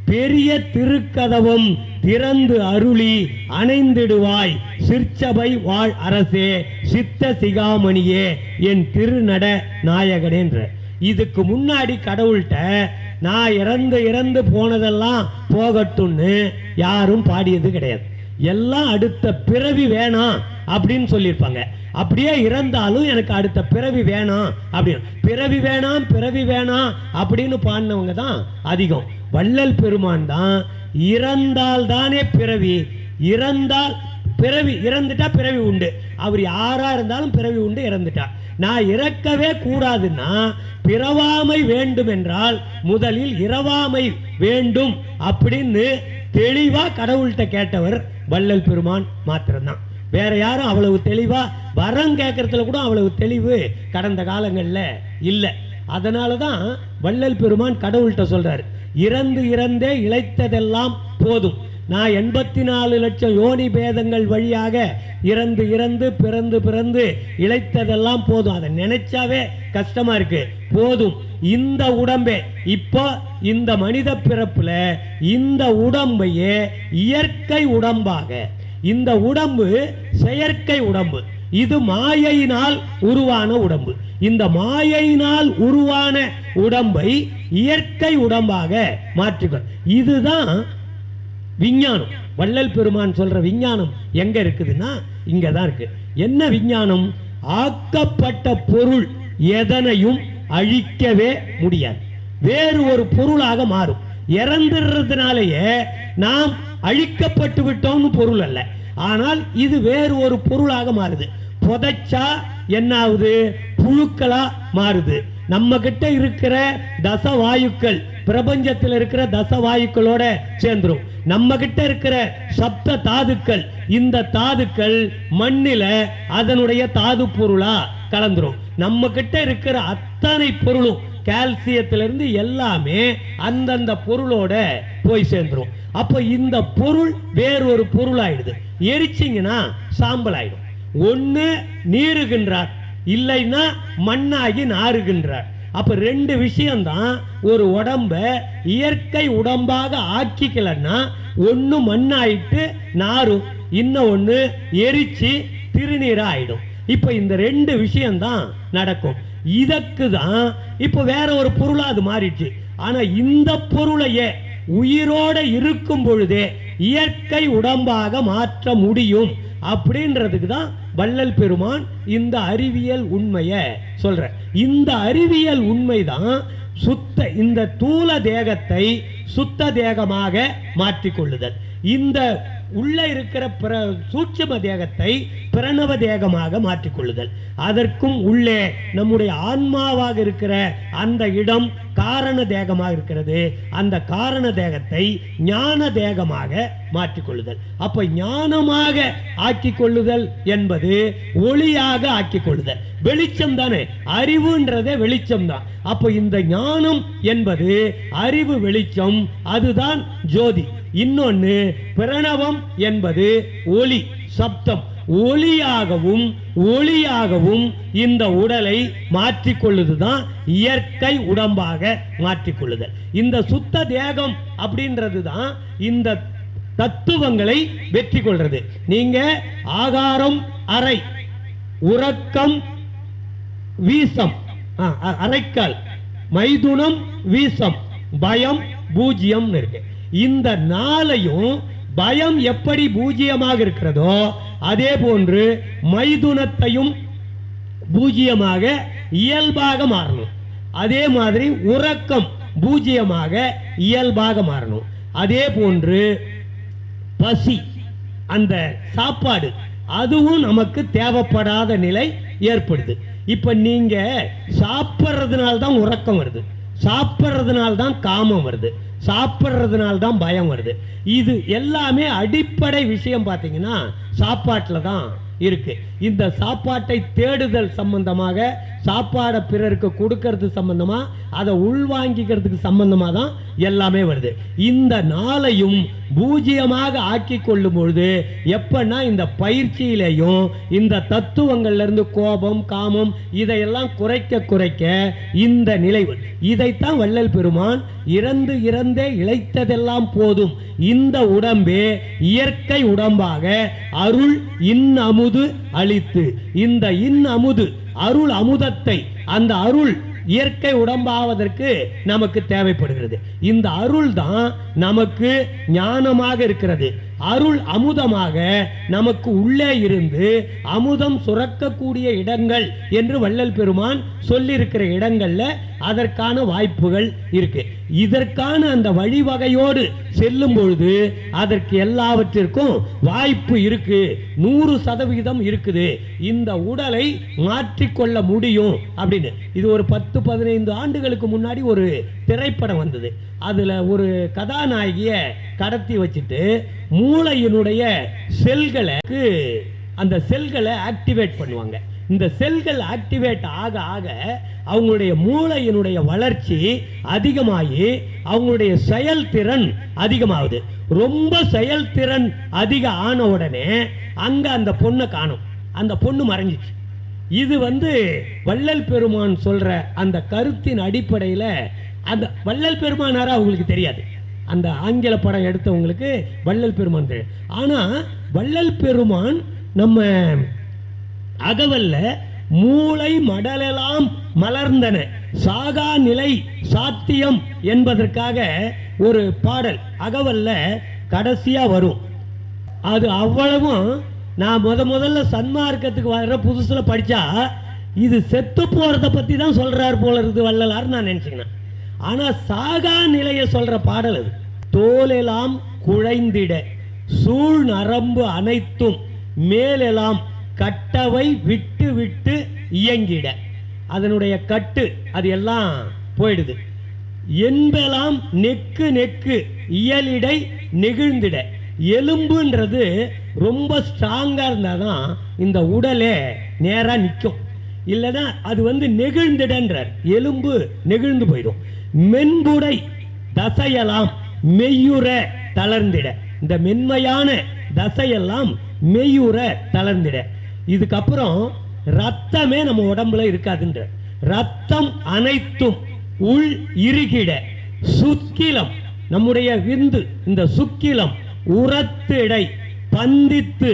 பெரிய திருக்கதவம் திறந்து அருளி அணைந்திடுவாய் சிற்சபை வாழ் அரசே சித்த சிகாமணியே என் திருநட நாயகனேன்ற. இதுக்கு முன்னாடி கடவுள்கிட்ட நான் இறந்து இறந்து போனதெல்லாம் போகட்டும்னு யாரும் பாடியது கிடையாது. எல்லாம் அடுத்த பிறவி வேணாம் அப்படின்னு சொல்லியிருப்பாங்க. அப்படியே இறந்தாலும் எனக்கு அடுத்த பிறவி வேணாம் அப்படின்னு, பிறவி வேணாம் பிறவி வேணாம் அப்படின்னு பாடினவங்க தான் அதிகம். வள்ளல் பெருமான் தான் இறந்தால் தானே பிறவி, இறந்தால் பிறவி, இறந்துட்டா பிறவி உண்டு. அவர் யாரா இருந்தாலும் பிறவி உண்டு. இறந்துட்டா நான் இறக்கவே கூடாதுன்னா பிறவாமை வேண்டும் என்றால் முதலில் இரவாமை வேண்டும் அப்படின்னு தெளிவா கடவுள்கிட்ட கேட்டவர் வள்ளல் பெருமான் மாத்திரம்தான். வேற யாரும் அவ்வளவு தெளிவா வரம் கேட்கறதுல கூட அவ்வளவு தெளிவு கடந்த காலங்களில் இல்லை. அதனால தான் வள்ளல் பெருமான் கடவுள்கிட்ட சொல்றாரு, இறந்து இறந்தே இழைத்ததெல்லாம் போதும். நான் 84 லட்சம் யோனி பேதங்கள் வழியாக இறந்து இறந்து பிறந்து பிறந்து இழைத்ததெல்லாம் போதும். அதை நினைச்சாவே கஷ்டமா இருக்கு. போதும் இந்த உடம்பே. இப்போ இந்த மனித பிறப்புல இந்த உடம்பையே இயற்கை உடம்பாக, இந்த உடம்பு செயற்கை உடம்பு, இது மாயையினால் உருவான உடம்பு. இந்த மாயையினால் உருவான உடம்பை இயற்கை உடம்பாக மாற்றிக்கொள். இதுதான் விஞ்ஞானம். வள்ளல் பெருமான் சொல்ற விஞ்ஞானம் எங்க இருக்குதுன்னா இங்க தான் இருக்கு. என்ன விஞ்ஞானம்? ஆக்கப்பட்ட பொருள் எதனையும் அழிக்கவே முடியாது, வேறு ஒரு பொருளாக மாறும். இறந்துறதுனாலேயே நாம் அழிக்கப்பட்டு விட்டோம்னு பொருள் அல்ல, ஆனால் இது வேறு ஒரு பொருளாக மாறுது. புதைச்சா என்ன ஆகுது? புழுக்களா மாறுது. நம்ம கிட்ட இருக்கிற தசவாயுக்கள் பிரபஞ்சத்தில் இருக்கிற தசவாயுக்களோட சேர்ந்துரும். நம்ம கிட்ட இருக்கிற சப்த தாதுக்கள், இந்த தாதுக்கள் மண்ணில அதனுடைய தாது பொருளா கலந்துரும். நம்ம கிட்ட இருக்கிற அத்தனை பொருளும் கால்சியத்திலிருந்து எல்லாமே அந்தந்த பொருளோட போய் சேர்ந்துரும். அப்ப இந்த பொருள் வேறொரு பொருள் ஆயிடுது. எரிச்சிங்கன்னா சாம்பல் ஆயிடும். ஒண்ணு நீருகின்றார், இல்லைன்னா மண்ணாகி நாறுகின்றார். அப்ப ரெண்டு விஷயம்தான். ஒரு உடம்ப இயற்கை உடம்பாக ஆக்கிக்கலன்னா ஒன்னு மண்ணாயிட்டு நாரும், இன்னும் ஒண்ணு எரிச்சு திருநீரா ஆயிடும். இப்ப இந்த ரெண்டு விஷயம்தான் நடக்கும். இதற்கு தான் இப்ப வேற ஒரு பொருளா அது மாறிடுச்சு. ஆனா இந்த பொருளையே உயிரோட இருக்கும் பொழுதே இயற்கை உடம்பாக மாற்ற முடியும் அப்படின்றதுக்கு தான் வள்ளல் பெருமான் இந்த அறிவியல் உண்மையை சொல்ற. இந்த அறிவியல் உண்மைதான் சுத்த இந்த தூல தேகத்தை சுத்த தேகமாக மாற்றிக்கொள்ளுதல். இந்த உள்ள இருக்கிற சூட்சும தேகத்தை பிரணவ தேகமாக மாற்றிக்கொள்ளுதல். அதற்கும் உள்ளே நம்முடைய ஆன்மாவாக இருக்கிற அந்த இடம் காரண தேகமாக இருக்கிறது. அந்த காரண தேகத்தை ஞான தேகமாக மாற்றிக்கொள்ளுதல். அப்ப ஞானமாக ஆக்கிக் கொள்ளுதல் என்பது ஒளியாக ஆக்கிக் கொள்ளுதல். வெளிச்சம் தானே, அறிவுன்றதே வெளிச்சம் தான். அப்போ இந்த ஞானம் என்பது அறிவு வெளிச்சம், அதுதான் ஜோதி. இன்னொன்னு பிரணவம் என்பது ஒளி சப்தம். ஒளியாகவும் ஒளியாகவும் இந்த உடலை மாற்றிக்கொள்ளுதுதான் இயற்கை உடம்பாக மாற்றிக்கொள்ளுதல். இந்த சுத்த தேகம் அப்படின்றது தான் இந்த தத்துவங்களை வெற்றி கொள்றது. நீங்க ஆகாரம் அறை, உறக்கம் வீசம், அரைக்கால், மைதுனம் வீசம், பயம் பூஜ்யம் இருக்கு. இந்த நாளையும் பயம் எப்படி பூஜ்யமாக இருக்கிறதோ அதே போன்று மைதுனத்தையும் பூஜ்யமாக இயல்பாக மாறணும். அதே மாதிரி உறக்கம் பூஜ்யமாக இயல்பாக மாறணும். அதே போன்று பசி, அந்த சாப்பாடு, அதுவும் நமக்கு தேவைப்படாத நிலை ஏற்படுது. இப்ப நீங்க சாப்பிட்றதுனால தான் உறக்கம் வருது, சாப்பிட்றதுனால தான் காமம் வருது, சாப்பிட்றதுனால தான் பயம் வருது. இது எல்லாமே அடிப்படை விஷயம் பார்த்தீங்கன்னா சாப்பாட்டில் தான் இருக்கு. இந்த சாப்பாட்டை தேடுதல் சம்பந்தமாக, சாப்பாடை பிறருக்கு கொடுக்கறது சம்பந்தமா, அதை உள்வாங்கிக்கிறதுக்கு சம்பந்தமாக தான் எல்லாமே வருது. இந்த நாளையும் பூஜ்யமாக ஆக்கி கொள்ளும் பொழுது எப்பன்னா இந்த பயிற்சியிலையும் இந்த தத்துவங்கள்ல இருந்து கோபம் காமம் இதையெல்லாம் குறைக்க குறைக்க இந்த நிலை. இதைத்தான் வள்ளல் பெருமான் இறந்து இறந்தே இழைத்ததெல்லாம் போதும், இந்த உடம்பே இயற்கை உடம்பாக அருள் அமுது அளித்து, இந்த அமுது அருள் அமுதத்தை, அந்த அருள் இயற்கை உடம்பாவதற்கு நமக்கு தேவைப்படுகிறது. இந்த அருள் தான் நமக்கு ஞானமாக இருக்கிறது. அருள் அமுதமாக நமக்கு உள்ளே இருந்து அமுதம் சுரக்கக்கூடிய இடங்கள் என்று வள்ளல் பெருமான் சொல்லியிருக்கிற இடங்கள்ல அதற்கான வாய்ப்புகள் இருக்கு. இதற்கான அந்த வழிவகையோடு செல்லும் பொழுது அதற்கு எல்லாவற்றிற்கும் வாய்ப்பு இருக்கு, 100% இருக்குது. இந்த உடலை மாற்றிக்கொள்ள முடியும் அப்படின்னு. இது ஒரு 10-15 ஆண்டுகளுக்கு முன்னாடி ஒரு திரைப்படம் வந்தது. அதுல ஒரு கதாநாயகிய கடத்தி வச்சுட்டு மூளையினுடைய செல்களுக்கு அந்த செல்களை ஆக்டிவேட் பண்ணுவாங்க. இந்த செல்கள் ஆக்டிவேட் ஆக ஆக அவங்களுடைய மூளையினுடைய வளர்ச்சி அதிகமாகி அவங்களுடைய செயல்திறன் அதிகமாகுது. ரொம்ப செயல்திறன் அதிக ஆன உடனே அங்க அந்த பொண்ணை காணும், அந்த பொண்ணு மறைஞ்சிச்சு. இது வள்ளல் பெருமான் சொல்ற அந்த கருத்தின் அடிப்படையில், அந்த வள்ளல் பெருமானாரா அவங்களுக்கு தெரியாது, அந்த ஆங்கில படம் எடுத்தவங்களுக்கு வள்ளல் பெருமான் தெரியும். ஆனால் வள்ளல் பெருமான் நம்ம அகவல்ல மூளை மடலெல்லாம் மலர்ந்தன சாகா நிலை சாத்தியம் என்பதற்காக ஒரு பாடல் அகவல்ல கடைசியா வரும். அது அவ்வளவும் நான் முதல்ல சன்மார்க்கத்துக்கு வர்ற புதுசுல படிச்சா இது செத்து போறதை பத்தி தான் சொல்றாரு போல இருக்குது வள்ளலார் நான் நினைச்சுக்கினேன். ஆனா சாகா நிலையை சொல்ற பாடல் அது. தோலெல்லாம் குழைந்திட சூழ் நரம்பு அனைத்தும் மேலெல்லாம் கட்டவை விட்டு விட்டு இயங்கிட, அதனுடைய கட்டு அது எல்லாம் போயிடுது. என்பெல்லாம் நெக்கு நெக்கு இயலிடை நெகிழ்ந்திட, எலும்புன்றது ரொம்ப ஸ்ட்ராங்காக இருந்தால் தான் இந்த உடலே நேராக நிற்கும், இல்லைன்னா அது நெகிழ்ந்திடன்றார், எலும்பு நெகிழ்ந்து போயிடும். மென்புடை தசையெல்லாம் மெய்யுற தளர்ந்திட, இந்த மென்மையான தசையெல்லாம் மெய்யுற தளர்ந்திட. இதுக்கப்புறம் ரத்தமே நம்ம உடம்புல இருக்காதுன்ற, ரத்தம் அனைத்தும் உள் இறுகிட, சுக்கிலம் நம்முடைய விந்து இந்த சுக்கிலம் உரத்திடை பந்தித்து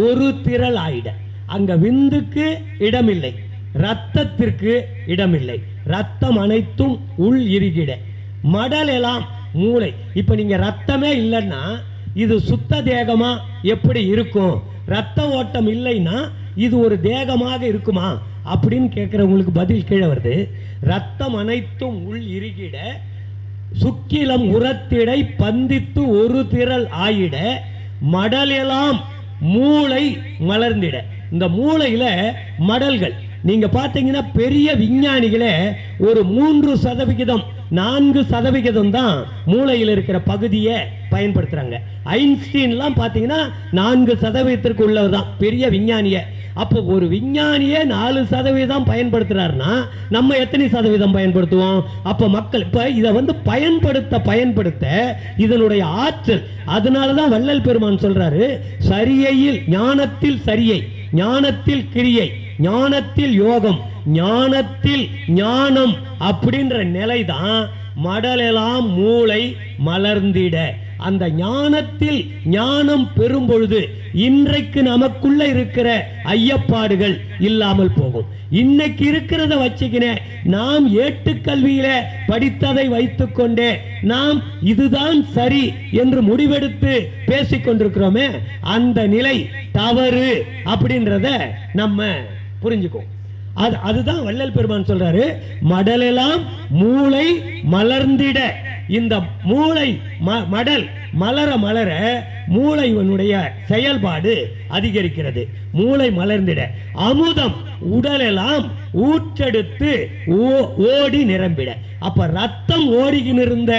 ஒரு திரள் ஆயிட. அங்க விந்துக்கு இடமில்லை, ரத்தத்திற்கு இடமில்லை, ரத்தம் அனைத்தும் உள் இறுகிட. மடல் எல்லாம் மூளை. இப்ப நீங்க ரத்தமே இல்லைன்னா இது சுத்த தேகமா எப்படி இருக்கும்? ரத்த ஓட்டம் இல்லைன்னா இது ஒரு தேகமாக இருக்குமா அப்படின்னு கேட்கிறவங்களுக்கு பதில் கீழே வருது. ரத்தம் அனைத்தும் உள் இறுகிட, சுக்கிலம் உரத்திடை பந்தித்து ஒரு திரள் ஆயிட, மடல் எல்லாம் மூளை மலர்ந்திட. இந்த மூளையில மடல்கள் நீங்க பார்த்தீங்கன்னா பெரிய விஞ்ஞானிகளே ஒரு 3% 4% தான் மூளையில் இருக்கிற பகுதியை பயன்படுத்துறாங்க. ஐன்ஸ்டீன்லாம் பார்த்தீங்கன்னா 4% உள்ளதுதான் பெரிய விஞ்ஞானிய. அப்போ ஒரு விஞ்ஞானியே 4% பயன்படுத்துறாருன்னா நம்ம எத்தனை சதவீதம் பயன்படுத்துவோம்? அப்போ மக்கள் இப்போ இதை பயன்படுத்த இதனுடைய ஆற்றல். அதனால தான் வள்ளல் பெருமான் சொல்றாரு, சரியையில் ஞானத்தில் சரியை, ஞானத்தில் கிரியை, ஞானத்தில் யோகம், ஞானத்தில் ஞானம் அப்படின்ற நிலை தான் மடலெல்லாம் மூளை மலர்ந்திட. அந்த ஞானத்தில் ஞானம் பெறும் பொழுது இன்றைக்கு நமக்குள்ள இருக்கிற ஐயப்பாடுகள் இல்லாமல் போகும். இன்னைக்கு இருக்கிறத வச்சுக்கினே நாம் ஏட்டுக்கல்வியில படித்ததை வைத்துக்கொண்டே நாம் இதுதான் சரி என்று முடிவெடுத்து பேசிக்கொண்டிருக்கிறோமே, அந்த நிலை தவறு அப்படின்றத நம்ம புரிஞ்சுக்கோ. அதுதான் வள்ளல் பெருமான் சொல்றாரு, மடலெல்லாம் மூளை மலர்ந்திட. இந்த மூளை மடல் மலர மலர மூளையினுடைய செயல்பாடு அதிகரிக்கிறது. மூளை மலர்ந்திட அமுதம் உடலெல்லாம் ஊற்றெடுத்து ஓடி நிரம்பிட. அப்ப ரத்தம் ஓடிக்கிருந்த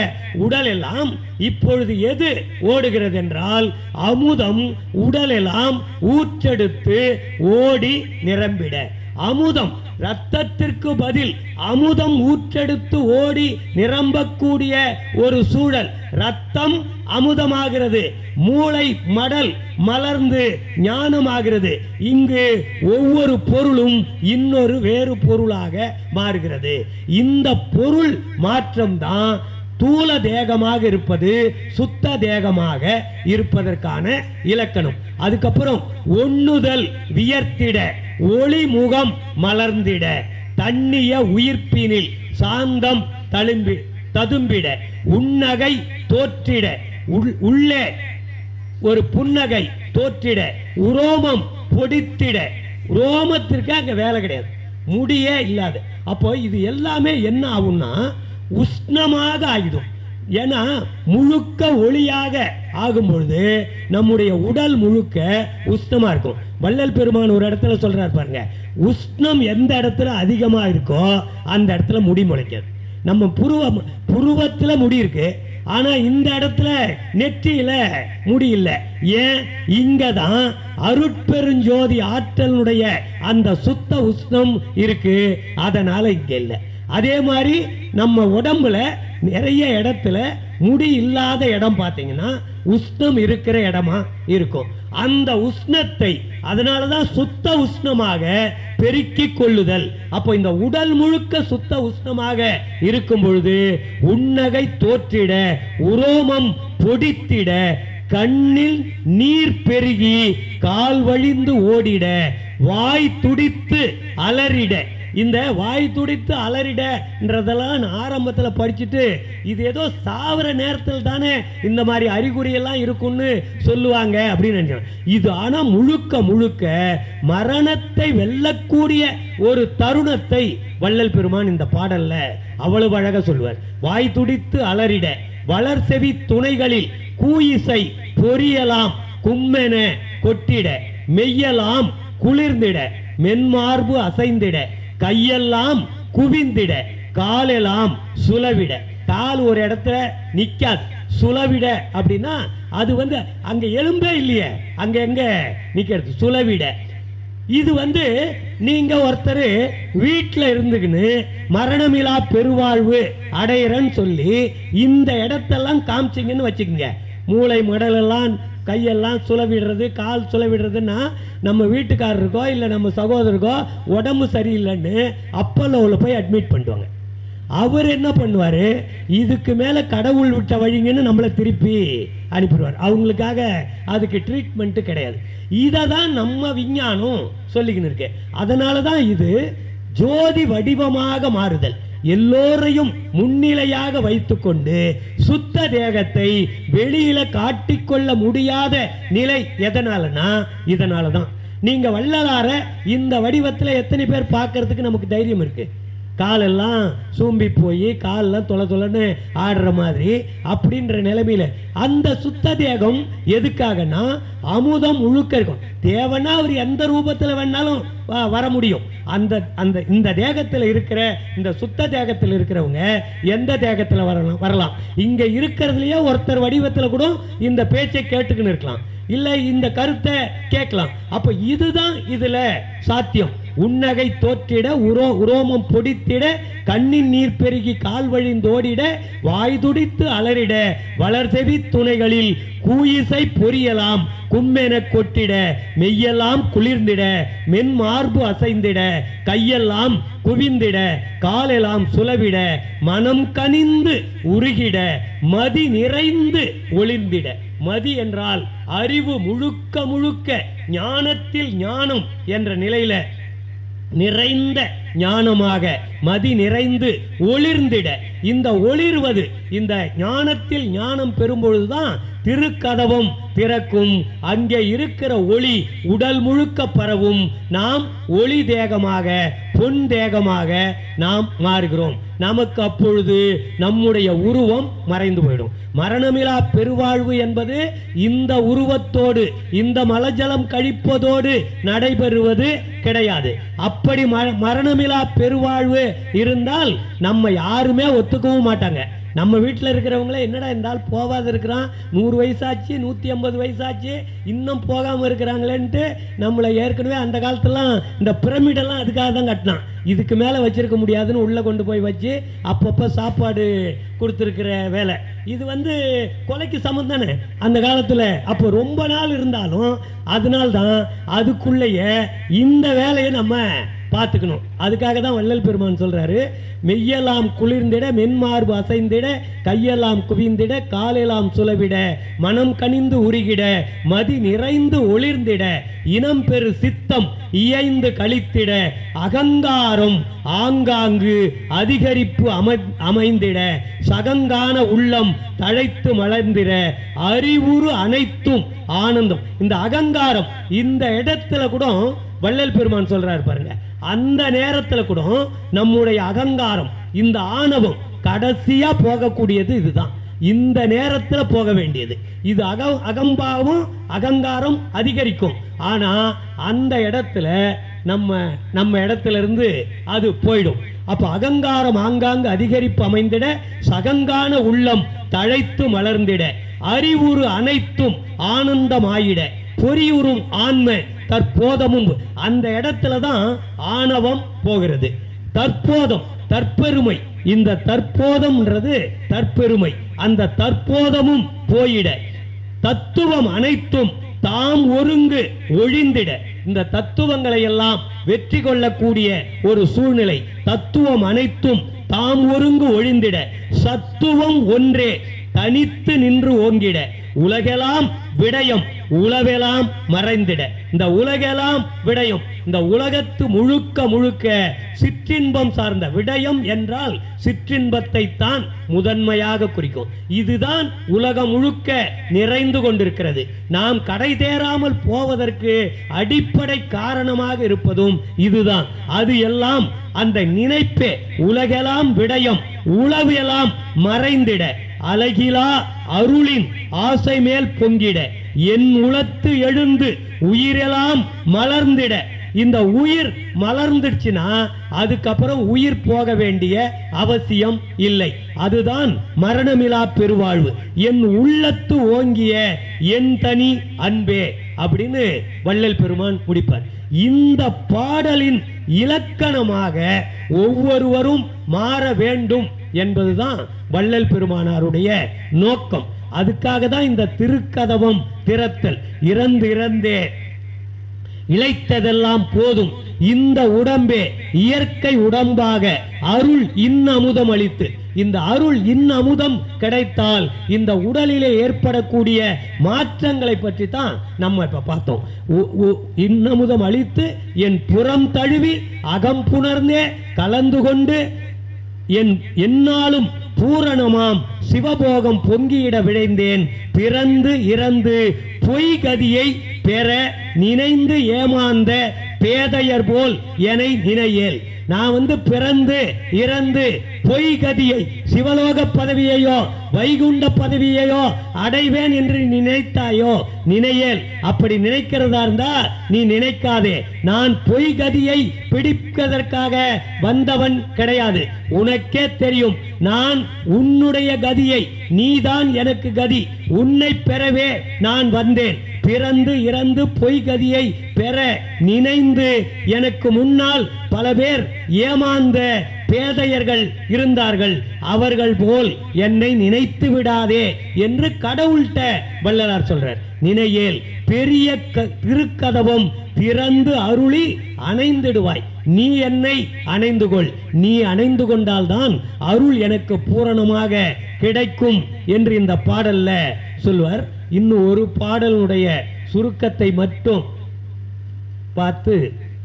உடலெல்லாம் இப்பொழுது எது ஓடுகிறது என்றால் அமுதம் உடலெல்லாம் ஊற்றெடுத்து ஓடி நிரம்பிட. அமுதம் ரத்தத்திற்கு பதில் அமுதம் ஊற்றெடுத்து ஓடி நிரம்பக்கூடிய ஒரு சூழல். ரத்தம் அமுதமாகிறது, மூளை மடல் மலர்ந்து ஞானமாகிறது. இங்கு ஒவ்வொரு பொருளும் இன்னொரு வேறு பொருளாக மாறுகிறது. இந்த பொருள் மாற்றம் தான் தூல தேகமாக இருப்பது சுத்த தேகமாக இருப்பதற்கான இலக்கணம். அதுக்கப்புறம் ஒண்ணுதல் வியர்த்திட, ஒளிமுகம் மலர்ந்திட, தண்ணிய உயிர்ப்பினில் சாந்தம் ததும்பிட, உன்னகை தோற்றிட, உள்ளே ஒரு புன்னகை தோற்றிட, உரோமம் பொடித்திட. ரோமத்திற்கு அங்க வேலை கிடையாது, முடியே இல்லாத. அப்போ இது எல்லாமே என்ன ஆகும்னா உஷ்ணமாக ஆகிடும். ஏன்னா முழுக்க ஒளியாக ஆகும் பொழுது நம்முடைய உடல் முழுக்க உஷ்ணமா இருக்கும். வள்ளல் பெருமான் ஒரு இடத்துல சொல்றாரு பாருங்க, உஷ்ணம் எந்த இடத்துல அதிகமா இருக்கோ அந்த இடத்துல முடி முளைக்காது. நம்ம புருவத்துல முடி இருக்கு, ஆனா இந்த இடத்துல நெற்றியில முடி இல்லை. ஏன்? இங்கதான் அருட்பெருஞ்சோதி ஆற்றலுடைய அந்த சுத்த உஷ்ணம் இருக்கு, அதனால இங்க இல்லை. அதே மாதிரி நம்ம உடம்புல நிறைய இடத்துல முடி இல்லாத இடம் பார்த்தீங்கன்னா உஷ்ணம் இருக்கிற இடமா இருக்கும். அந்த உஷ்ணத்தை அதனாலதான் சுத்த உஷ்ணமாக பெருக்கிக் கொள்ளுதல். அப்போ இந்த உடல் முழுக்க சுத்த உஷ்ணமாக இருக்கும் பொழுது உன்னகை தோற்றிட, உரோமம் பொடித்திட, கண்ணில் நீர் பெருகி கால் வழிந்து ஓடிட, வாய் துடித்து அலறிட. இந்த வாய் துடித்து அலறிடன்றதெல்லாம் நான் ஆரம்பத்தில் படிச்சுட்டு இது ஏதோ சாவர நேரத்தில் தானே இந்த மாதிரி அறிகுறியெல்லாம் இருக்குன்னு சொல்லுவாங்க அப்படின்னு நினைக்கிறேன். இது ஆனால் முழுக்க முழுக்க மரணத்தை வெல்லக்கூடிய ஒரு தருணத்தை வள்ளல் பெருமான் இந்த பாடல்ல அவ்வளவு அழகாக சொல்லுவார். வாய் துடித்து அலறிட, வளர் செவி துணைகளில் கூயிசை பொரியலாம் கும்மென கொட்டிட, மெய்யலாம் குளிர்ந்திட, மென்மார்பு அசைந்திட, கையெல்லாம் குவிந்திட, காலெல்லாம் சுலவிட. கால் ஒரு இடத்துல நிக்காது, சுலவிட அப்படின்னா அது அங்க எலும்பே இல்லையே, அங்க எங்க நிக்கிறது? சுலவிட. இது நீங்க ஒருத்தர் வீட்டில் இருந்துக்கின்னு மரணமிலா பெருவாழ்வு அடையிறன்னு சொல்லி இந்த இடத்தெல்லாம் காமிச்சிங்கன்னு வச்சுக்கோங்க. மூளை மடலெல்லாம் கையெல்லாம் சுலவிடுறது, கால் சுலவிடுறதுன்னா நம்ம வீட்டுக்காரருக்கோ இல்லை நம்ம சகோதரருக்கோ உடம்பு சரியில்லைன்னு அப்பல்லோவில் போய் அட்மிட் பண்ணுவாங்க. அவர் என்ன பண்ணுவார், இதுக்கு மேலே கடவுள் விட்ட வழிங்கன்னு நம்மளை திருப்பி அனுப்பிடுவார். அவங்களுக்காக அதுக்கு ட்ரீட்மெண்ட்டு கிடையாது. இதை தான் நம்ம விஞ்ஞானம் சொல்லிக்கின்னு இருக்கு. அதனால தான் இது ஜோதி வடிவமாக மாறுதல், எல்லோரையும் முன்னிலையாக வைத்துக்கொண்டு சுத்த தேகத்தை வெளியில காட்டிக்கொள்ள முடியாத நிலை. எதனாலனா இதனால தான். நீங்க வள்ளலார இந்த வடிவத்தில் எத்தனை பேர் பார்க்கறதுக்கு நமக்கு தைரியம் இருக்கு? காலெல்லாம் சூம்பி போய் காலெல்லாம் தொலைன்னு ஆடுற மாதிரி அப்படின்ற நிலைமையில அந்த சுத்த தேகம் எதுக்காகனா அமுதம் முழுக்க இருக்கும். தேவனா அவர் எந்த ரூபத்தில் வேணாலும் வர முடியும். அந்த அந்த இந்த தேகத்தில் இருக்கிற இந்த சுத்த தேகத்தில் இருக்கிறவங்க எந்த தேகத்தில் வரலாம். இங்க இருக்கிறதுலயே ஒருத்தர் வடிவத்தில் கூட இந்த பேச்சை கேட்டுக்கின்னு இருக்கலாம், இல்லை இந்த கருத்தை கேட்கலாம். அப்ப இதுதான் இதுல சாத்தியம். உன்னகை தோற்றிட உரோமம் பொடித்திட கண்ணின் நீர் பெருகி கால் வழிந்தோடிட வாய் துடித்து அலறிட வளர்செவி துணைகளில் கூயிசை பொரியலாம் கும்மென கொட்டிட மெய்யெல்லாம் குளிர்ந்திட மென் மார்பு அசைந்திட கையெல்லாம் குவிந்திட காலெல்லாம் சுலவிட மனம் கனிந்து உருகிட மதி நிறைந்து ஒளிர்ந்திட. மதி என்றால் அறிவு முழுக்க முழுக்க ஞானத்தில் ஞானம் என்ற நிலையில நிறைந்த ஞானமாக மதி நிறைந்து ஒளிர்ந்திட. இந்த ஒளிர்வது இந்த ஞானத்தில் ஞானம் பெறும்பொழுதுதான் திருக்கதவம் திறக்கும். அங்கே இருக்கிற ஒளி உடல் முழுக்க பரவும். நாம் ஒளி தேகமாக பொன் தேகமாக நாம் மாறுகிறோம். நமக்கு அப்பொழுது நம்முடைய உருவம் மறைந்து போயிடும். மரணமிலா பெருவாழ்வு என்பது இந்த உருவத்தோடு இந்த மலஜலம் கழிப்பதோடு நடைபெறுவது கிடையாது. அப்படி மரணமிலா பெருவாழ்வு இருந்தால் நம்ம யாருமே ஒத்துக்கவும் மாட்டாங்க. நம்ம வீட்டில் இருக்கிறவங்களே என்னடா இருந்தால் போகாத இருக்கிறான், 100 வயசாச்சு 150 வயசாச்சு இன்னும் போகாமல் இருக்கிறாங்களேன்ட்டு நம்மளை ஏற்கனவே அந்த காலத்துலாம் இந்த பிரமிடெல்லாம் அதுக்காக தான் கட்டினான். இதுக்கு மேலே வச்சிருக்க முடியாதுன்னு உள்ளே கொண்டு போய் வச்சு அப்பப்போ சாப்பாடு கொடுத்துருக்கிற வேலை. இது கொலைக்கு சமம் தானே அந்த காலத்தில். அப்போ ரொம்ப நாள் இருந்தாலும் அதனால்தான் அதுக்குள்ளேயே இந்த வேலையை நம்ம பார்த்துக்கணும். அதுக்காக தான் வள்ளல் பெருமான் சொல்றாரு, மெய்யெல்லாம் குளிர்ந்திட மென்மார்பு அசைந்திட கையெல்லாம் குவிந்திட காலெல்லாம் சுலவிட மனம் கனிந்து உருகிட மதி நிறைந்து ஒளிர்ந்திட இனம் பெரு சித்தம் இயைந்து கழித்திட அகங்காரம் ஆங்காங்கு அதிகரிப்பு அமைந்திட சகங்கான உள்ளம் தழைத்து மலர்ந்திட அறிவுறு அனைத்தும் ஆனந்தம். இந்த அகங்காரம் இந்த இடத்துல கூட வள்ளல் பெருமான் சொல்றாரு பாருங்க, அந்த நேரத்தில் கூட நம்முடைய அகங்காரம் இந்த ஆணவம் கடைசியா போகக்கூடியது இதுதான். இந்த நேரத்தில் போக வேண்டியது இது. அகம்பாவம் அகங்காரம் அதிகரிக்கும். ஆனா அந்த இடத்துல நம்ம இடத்துல இருந்து அது போயிடும். அப்ப அகங்காரம் ஆங்காங்கு அதிகரிப்பு அமைந்திட சகங்கான உள்ளம் தழைத்து மலர்ந்திட அறிவுறு அனைத்தும் ஆனந்தமாயிட பொறியுறும் ஆன்ம தற்போதமும். அந்த இடத்துல தான் ஆணவம் போகிறது. தற்போதம் தற்பெருமை. இந்த தற்போதம்ன்றது தற்பெருமை. அந்த தற்போதமும் போயிட தத்துவம் அனைத்தும் தாம் ஒருங்கு ஒழிந்திட. இந்த தத்துவங்களை எல்லாம் வெற்றி கொள்ளக்கூடிய ஒரு சூழ்நிலை. தத்துவம் அனைத்தும் தாம் ஒருங்கு ஒழிந்திட சத்துவம் ஒன்றே தனித்து நின்று ஓங்கிட உலகெல்லாம் விடயம் உலவெல்லாம் மறைந்திட. இந்த உலகெல்லாம் விடயம், இந்த உலகத்து முழுக்க முழுக்க சிற்றின்பம் சார்ந்த விடயம் என்றால் சிற்றின்பத்தை தான் முதன்மையாக குறிக்கும். இதுதான் உலகம் முழுக்க நிறைந்து கொண்டிருக்கிறது. நாம் கடை தேராமல் போவதற்கு அடிப்படை காரணமாக இருப்பதும் இதுதான். அது எல்லாம் அந்த நினைப்பே. உலகெல்லாம் விடயம் உளவு எல்லாம் மறைந்திட அழகிலா அருளின் ஆசை மேல் பொங்கிட என் உளத்து எழுந்து உயிரெல்லாம் மலர்ந்திட. இந்த உயிர் மலர்ந்துச்சுன்னா அதுக்கப்புறம் உயிர் போக வேண்டிய அவசியம் இல்லை. அதுதான் மரணமிலா பெருவாழ்வு. என் உள்ளத்து ஓங்கிய என் தனி அன்பே அப்படின்னு வள்ளல் பெருமான் முடிப்பார். இந்த பாடலின் இலக்கணமாக ஒவ்வொருவரும் மாற வேண்டும் என்பதுதான் வள்ளல் பெருமானாருடைய நோக்கம். அதுக்காக தான் இந்த திருக்கதவம் திறத்தல். இறந்தே இழைத்ததெல்லாம் போதும் இந்த உடம்பே இயற்கை உடம்பாக அருள் இன்னமுதம் அளித்து. இந்த அருள் இன்னமுதம் கிடைத்தால் இந்த உடலிலே ஏற்படக்கூடிய மாற்றங்களை பற்றி தான் நம்ம இப்ப பார்த்தோம். இன்னமுதம் அளித்து என் புறம் தழுவி அகம் புணர்ந்தே கலந்து கொண்டு என்னாலும் பூரணமாம் சிவபோகம் பொங்கியிட விழைந்தேன். பிறந்து இறந்து பொய் கதியை பெற நினைந்து ஏமாந்த பேதையர் போல் என்னை நினையேல். நான் பிறந்து இறந்து பொய் கதியை, சிவலோக பதவியையோ வைகுண்ட பதவியையோ அடைவேன் என்று நினைத்தாயோ? நினையேல். அப்படி நினைக்கிறதா இருந்தா நீ நினைக்காதே. நான் பொய் கதியை பிடிப்பதற்காக வந்தவன் கிடையாது. உனக்கே தெரியும், நான் உன்னுடைய கதியை, நீதான் எனக்கு கதி, உன்னை பெறவே நான் வந்தேன். பிறந்து இறந்து பொய் கதியை பெற நினைந்து எனக்கு முன்னால் பல பேர் ஏமாந்த பேதையர்கள் இருந்தார்கள். அவர்கள் போல் என்னை நினைத்து விடாதே என்று கடவுள்கிட்ட வள்ளலார் சொல்றார். நினையேல் பெரிய திருக்கதவம் திறந்து அருளி அணைந்திடுவாய். நீ என்னை அணைந்து கொள். நீ அணைந்து கொண்டால்தான் அருள் எனக்கு பூரணமாக கிடைக்கும் என்று இந்த பாடல்ல சொல்வார். இன்னும் ஒரு பாடலுடைய சுருக்கத்தை மட்டும் பார்த்து,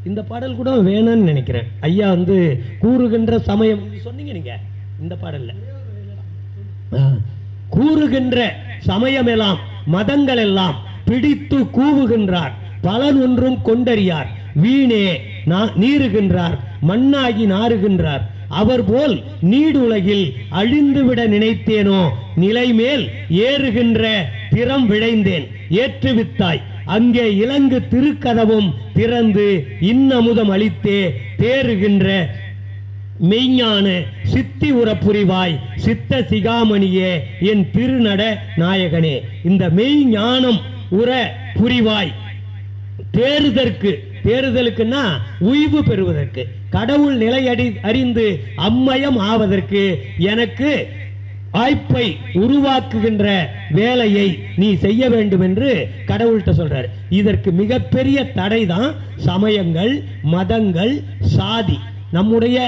இந்த பாடல் கூட வேணும்னு நினைக்கிறேன். ஐயா கூறுகின்ற சமயம் சொன்னீங்க நீங்க இந்த பாடல்ல, கூறுகின்ற சமயமெல்லாம் மதங்கள் எல்லாம் பிடித்து கூவுகின்றார், பலன் ஒன்றும் கொண்டறியார், வீணே நீருகின்றார், மண்ணாகி நாறுகின்றார். அவர் போல் நீடுலகில் அழிந்துவிட நினைத்தேனோ, நிலைமேல் ஏறுகின்ற திறம் விளைந்தேன் ஏற்றுவித்தாய். அங்கே இலங்கு திருக்கதவும் திறந்து இன்னமுதம் அளித்தே தேறுகின்ற மெய்ஞான சித்தி உற புரிவாய் சித்த சிகாமணியே என் திருநட நாயகனே. இந்த மெய்ஞானம் உற புரிவாய். தேறுதலுக்குன்னா உய்வு பெறுவதற்கு, கடவுள் நிலை அறிந்து அம்மயம் ஆவதற்கு எனக்கு வாய்ப்பை உருவாக்குகின்ற வேலையை நீ செய்ய வேண்டும் என்று கடவுள்கிட்ட சொல்றார். இதற்கு மிகப்பெரிய தடை தான் சமயங்கள், மதங்கள், சாதி, நம்முடைய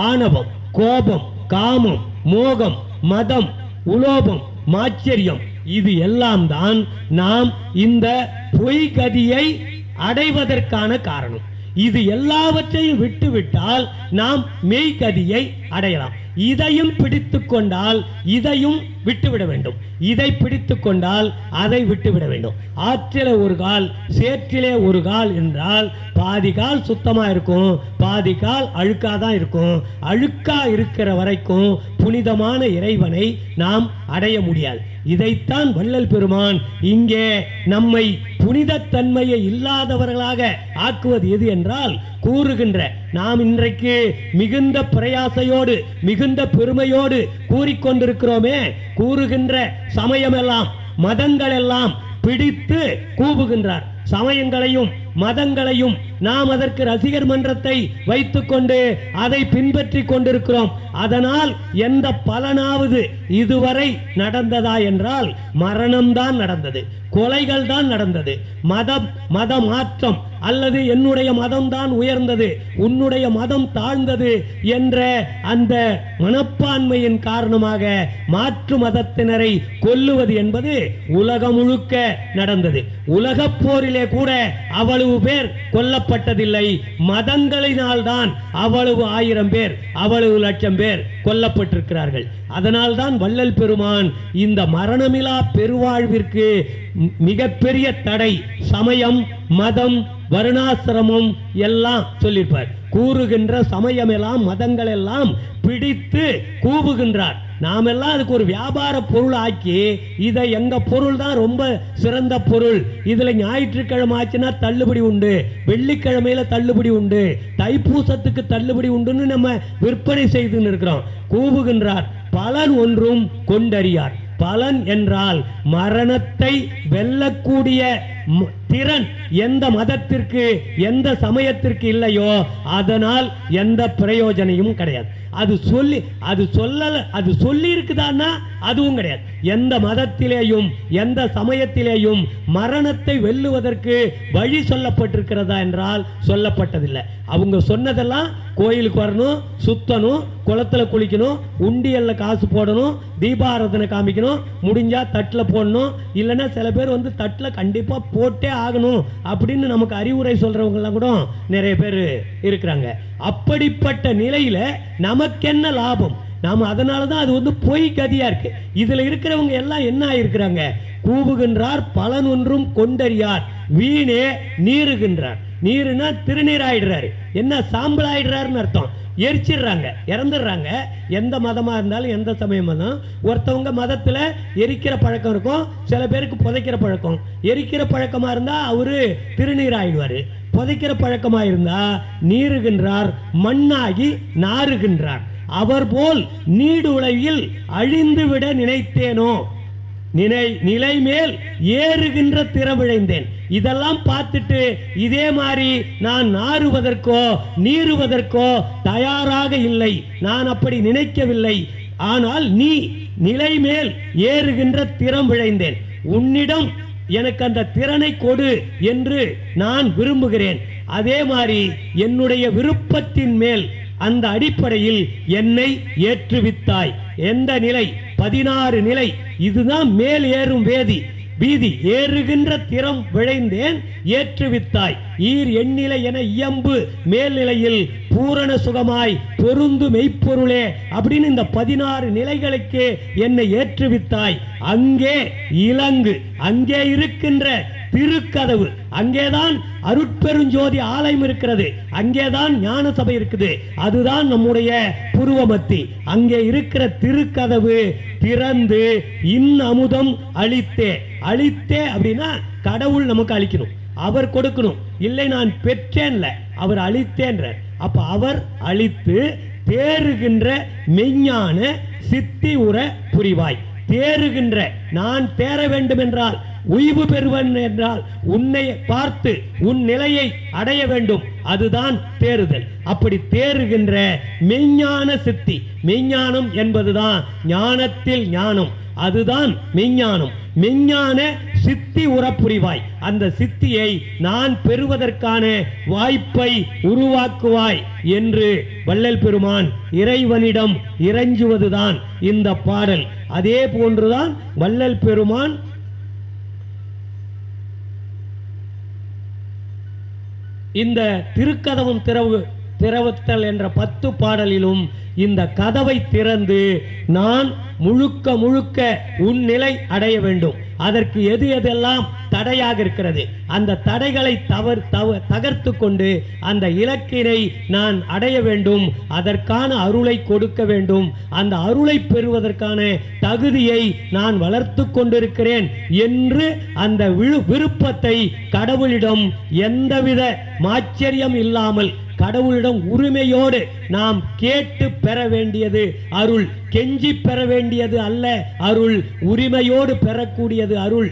ஆணவம், கோபம், காமம், மோகம், மதம், உலோபம், மாச்சரியம். இது எல்லாம் தான் நாம் இந்த பொய் கதியை அடைவதற்கான காரணம். இது எல்லாவற்றையும் விட்டுவிட்டால் நாம் மெய்கதியை அடையலாம். இதையும் பிடித்து கொண்டால் இதையும் விட்டுவிட வேண்டும், இதை பிடித்து கொண்டால் அதை விட்டுவிட வேண்டும். ஆற்றிலே ஒரு கால் சேற்றிலே ஒரு கால் என்றால் பாதி கால் சுத்தமா இருக்கும், பாதி கால் அழுக்காதான் இருக்கும். அழுக்கா இருக்கிற வரைக்கும் புனிதமான இறைவனை நாம் அடைய முடியாது. இதைத்தான் வள்ளல் பெருமான் இங்கே நம்மை புனிதத்தன்மையை இல்லாதவர்களாக ஆக்குவது எது என்றால் கூறுகின்ற, நாம் இன்றைக்கு மிகுந்த பிரயாசையோடு மிகுந்த பெருமையோடு கூறிக்கொண்டிருக்கிறோமே, கூறுகின்ற சமயமெல்லாம் மதங்கள் எல்லாம் பிடித்து கூவுகின்றார். சமயங்களையும் மதங்களையும் நாம் அதற்கு ரசிகர் மன்றத்தை வைத்துக்கொண்டு அதை பின்பற்றி கொண்டிருக்கிறோம். அதனால் எந்த பலனாவது இதுவரை நடந்ததா என்றால் மரணம்தான் நடந்தது, கொலைகள் தான் நடந்தது. மத மாற்றம் அல்லது என்னுடைய மதம் தான் உயர்ந்தது, உன்னுடைய மதம் தாழ்ந்தது என்ற அந்த மனப்பான்மையின் காரணமாக மாற்று மதத்தினரை கொல்லுவது என்பது உலகம் முழுக்க நடந்தது. உலகப் போரிலே கூட அவ்வளவு பேர் கொல்லப்பட்டதில்லை, மதங்களினால் தான் அவ்வளவு 1000 பேர் அவ்வளவு லட்சம் பேர் கொல்லப்பட்டிருக்கிறார்கள். அதனால் தான் வள்ளல் பெருமான் இந்த மரணமிலா பெருவாழ்விற்கு மிகப்பெரிய தடை சமயம், மதம், வருணாசிரமம் எல்லாம் சொல்லியிருப்பார். கூறுகின்ற சமயம் எல்லாம் மதங்கள் எல்லாம் பிடித்து கூவுகின்றார். நாம் எல்லாம் அதுக்கு ஒரு வியாபார பொருள் ஆக்கி, இதை எங்க பொருள் தான் ரொம்ப சிறந்த பொருள், இதுல ஞாயிற்றுக்கிழமை ஆச்சுன்னா தள்ளுபடி உண்டு, வெள்ளிக்கிழமையில தள்ளுபடி உண்டு, தைப்பூசத்துக்கு தள்ளுபடி உண்டுன்னு நம்ம விற்பனை செய்து இருக்கிறோம். கூவுகின்றார், பலன் ஒன்றும் கொண்டறியார். பலன் என்றால் மரணத்தை வெல்லக்கூடிய திறன் எந்த மதத்திற்கு எந்த சமயத்திற்கு இல்லையோ அதனால் எந்த பிரயோஜனையும் கிடையாது. அது சொல்லி இருக்குதான்னா அதுவும் கிடையாது. எந்த மதத்திலேயும் எந்த சமயத்திலேயும் மரணத்தை வெல்லுவதற்கு வழி சொல்லப்பட்டிருக்கிறதா என்றால் சொல்லப்பட்டதில்லை. அவங்க சொன்னதெல்லாம் கோயிலுக்கு வரணும், சுத்தணும், குளத்துல குளிக்கணும், உண்டியல்ல காசு போடணும், தீபாராதனை காமிக்கணும், முடிஞ்சா தட்டில் போடணும், இல்லைன்னா சில பேர் தட்டில் கண்டிப்பா போட்டே ஆகணும் அப்படின்னு நமக்கு அறிவுரை சொல்றவங்கலாம் கூட நிறைய பேர் இருக்கிறாங்க. அப்படிப்பட்ட நிலையில நமக்கென்ன லாபம்? நாம் அதனால தான் அது வந்து பொய் கதியாக இருக்குது. இதில் இருக்கிறவங்க எல்லாம் என்ன ஆயிருக்கிறாங்க? கூவுகின்றார் பலன் ஒன்றும் கொண்டறியார், வீணே நீருகின்றார். நீருன்னா திருநீராயிடுறாரு, என்ன சாம்பல் ஆயிடுறாருன்னு அர்த்தம். எரிச்சிடுறாங்க, இறந்துடுறாங்க. எந்த மதமாக இருந்தாலும் எந்த சமயம் தான், ஒருத்தவங்க மதத்தில் எரிக்கிற பழக்கம் இருக்கும், சில பேருக்கு புதைக்கிற பழக்கம். எரிக்கிற பழக்கமாக இருந்தால் அவர் திருநீராயிடுவார், புதைக்கிற பழக்கமாக இருந்தால் நீருகின்றார், மண்ணாகி நாறுகின்றார். அவர் போல் நீடு உலகில் அழிந்துவிட நினைத்தேனோ, நிலை மேல் ஏறுகின்ற திறவிழைந்தேன். இதெல்லாம் பார்த்துட்டு இதே மாதிரி நான் நாறுவதற்கோ நீறுவதற்கோ தயாராக இல்லை, நான் அப்படி நினைக்கவில்லை. ஆனால் நீ நிலை மேல் ஏறுகின்ற திறம் விழைந்தேன், உன்னிடம் எனக்கு அந்த திறனை கொடு என்று நான் விரும்புகிறேன். அதே மாதிரி என்னுடைய விருப்பத்தின் மேல் அந்த அடிப்படையில் என்னை ஏற்றுவித்தாய். எந்த நிலை? 16 நிலை. இதுதான் மேல் ஏறும் வீதி. ஏறுகின்ற திறம் விழைந்தேன், ஏற்றுவித்தாய். ஈர் எண்ணிலை என இயம்பு மேல்நிலையில் பூரண சுகமாய் பொருந்து மெய்ப்பொருளே அப்படின்னு இந்த 16 நிலைகளுக்கு என்னை ஏற்றுவித்தாய். அங்கே இலங்கு, அங்கே இருக்கின்ற திருக்கதவு, அங்கேதான் அருட்பெருஞ்சோதி ஆலயம் இருக்கிறது, அங்கேதான் ஞான சபை இருக்குது, அதுதான் நம்முடைய புருவமத்தி. அங்கே இருக்கிற திருக்கதவு திறந்து அமுதம் அளித்தே. அப்படின்னா கடவுள் நமக்கு அளிக்கணும், அவர் கொடுக்கணும். இல்லை நான் பெற்றேன்ல, அவர் அளித்தேன்ற. அப்ப அவர் அளித்து தேறுகின்ற மெய்ஞான சித்தி உற புரிவாய். தேறுகின்ற, நான் தேர வேண்டும் என்றால், உய்வு பெறுவன் என்றால் உன்னை பார்த்து உன் நிலையை அடைய வேண்டும், அதுதான் தேறுதல். அப்படி தேறுகின்ற மெய்ஞான சித்தி, மெய்ஞானம் என்பதுதான் ஞானத்தில் ஞானம், அதுதான் மெய்ஞானம். மெய்ஞான சித்தி உறப்புரிவாய், அந்த சித்தியை நான் பெறுவதற்கான வாய்ப்பை உருவாக்குவாய் என்று வள்ளல் பெருமான் இறைவனிடம் இறைஞ்சுவதுதான் இந்த பாடல். அதே போன்றுதான் வள்ளல் பெருமான் இந்த திருக்கதவும் திறவுத்தல் என்ற 10 பாடலிலும் இந்த கதவை திறந்து நான் முழுக்க உன் நிலை அடைய வேண்டும், அதற்கு எதெல்லாம் தடையாக இருக்கிறது, அந்த தடைகளை தகர்த்து கொண்டு அந்த இலக்கினை நான் அடைய வேண்டும், அதற்கான அருளை கொடுக்க வேண்டும், அந்த அருளை பெறுவதற்கான தகுதியை நான் வளர்த்து கொண்டிருக்கிறேன் என்று அந்த விருப்பத்தை கடவுளிடம் எந்தவித மாச்சரியம் இல்லாமல் கடவுளிடம் உரிமையோடு நாம் கேட்டு பெற வேண்டியது அருள், கெஞ்சி பெற வேண்டியது அல்ல அருள், உரிமையோடு பெறக்கூடியது அருள்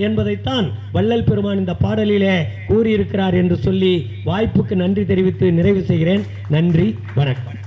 என்பதைத்தான் வள்ளல் பெருமான் இந்த பாடலிலே கூறியிருக்கிறார் என்று சொல்லி வாய்ப்புக்கு நன்றி தெரிவித்து நிறைவு செய்கிறேன். நன்றி, வணக்கம்.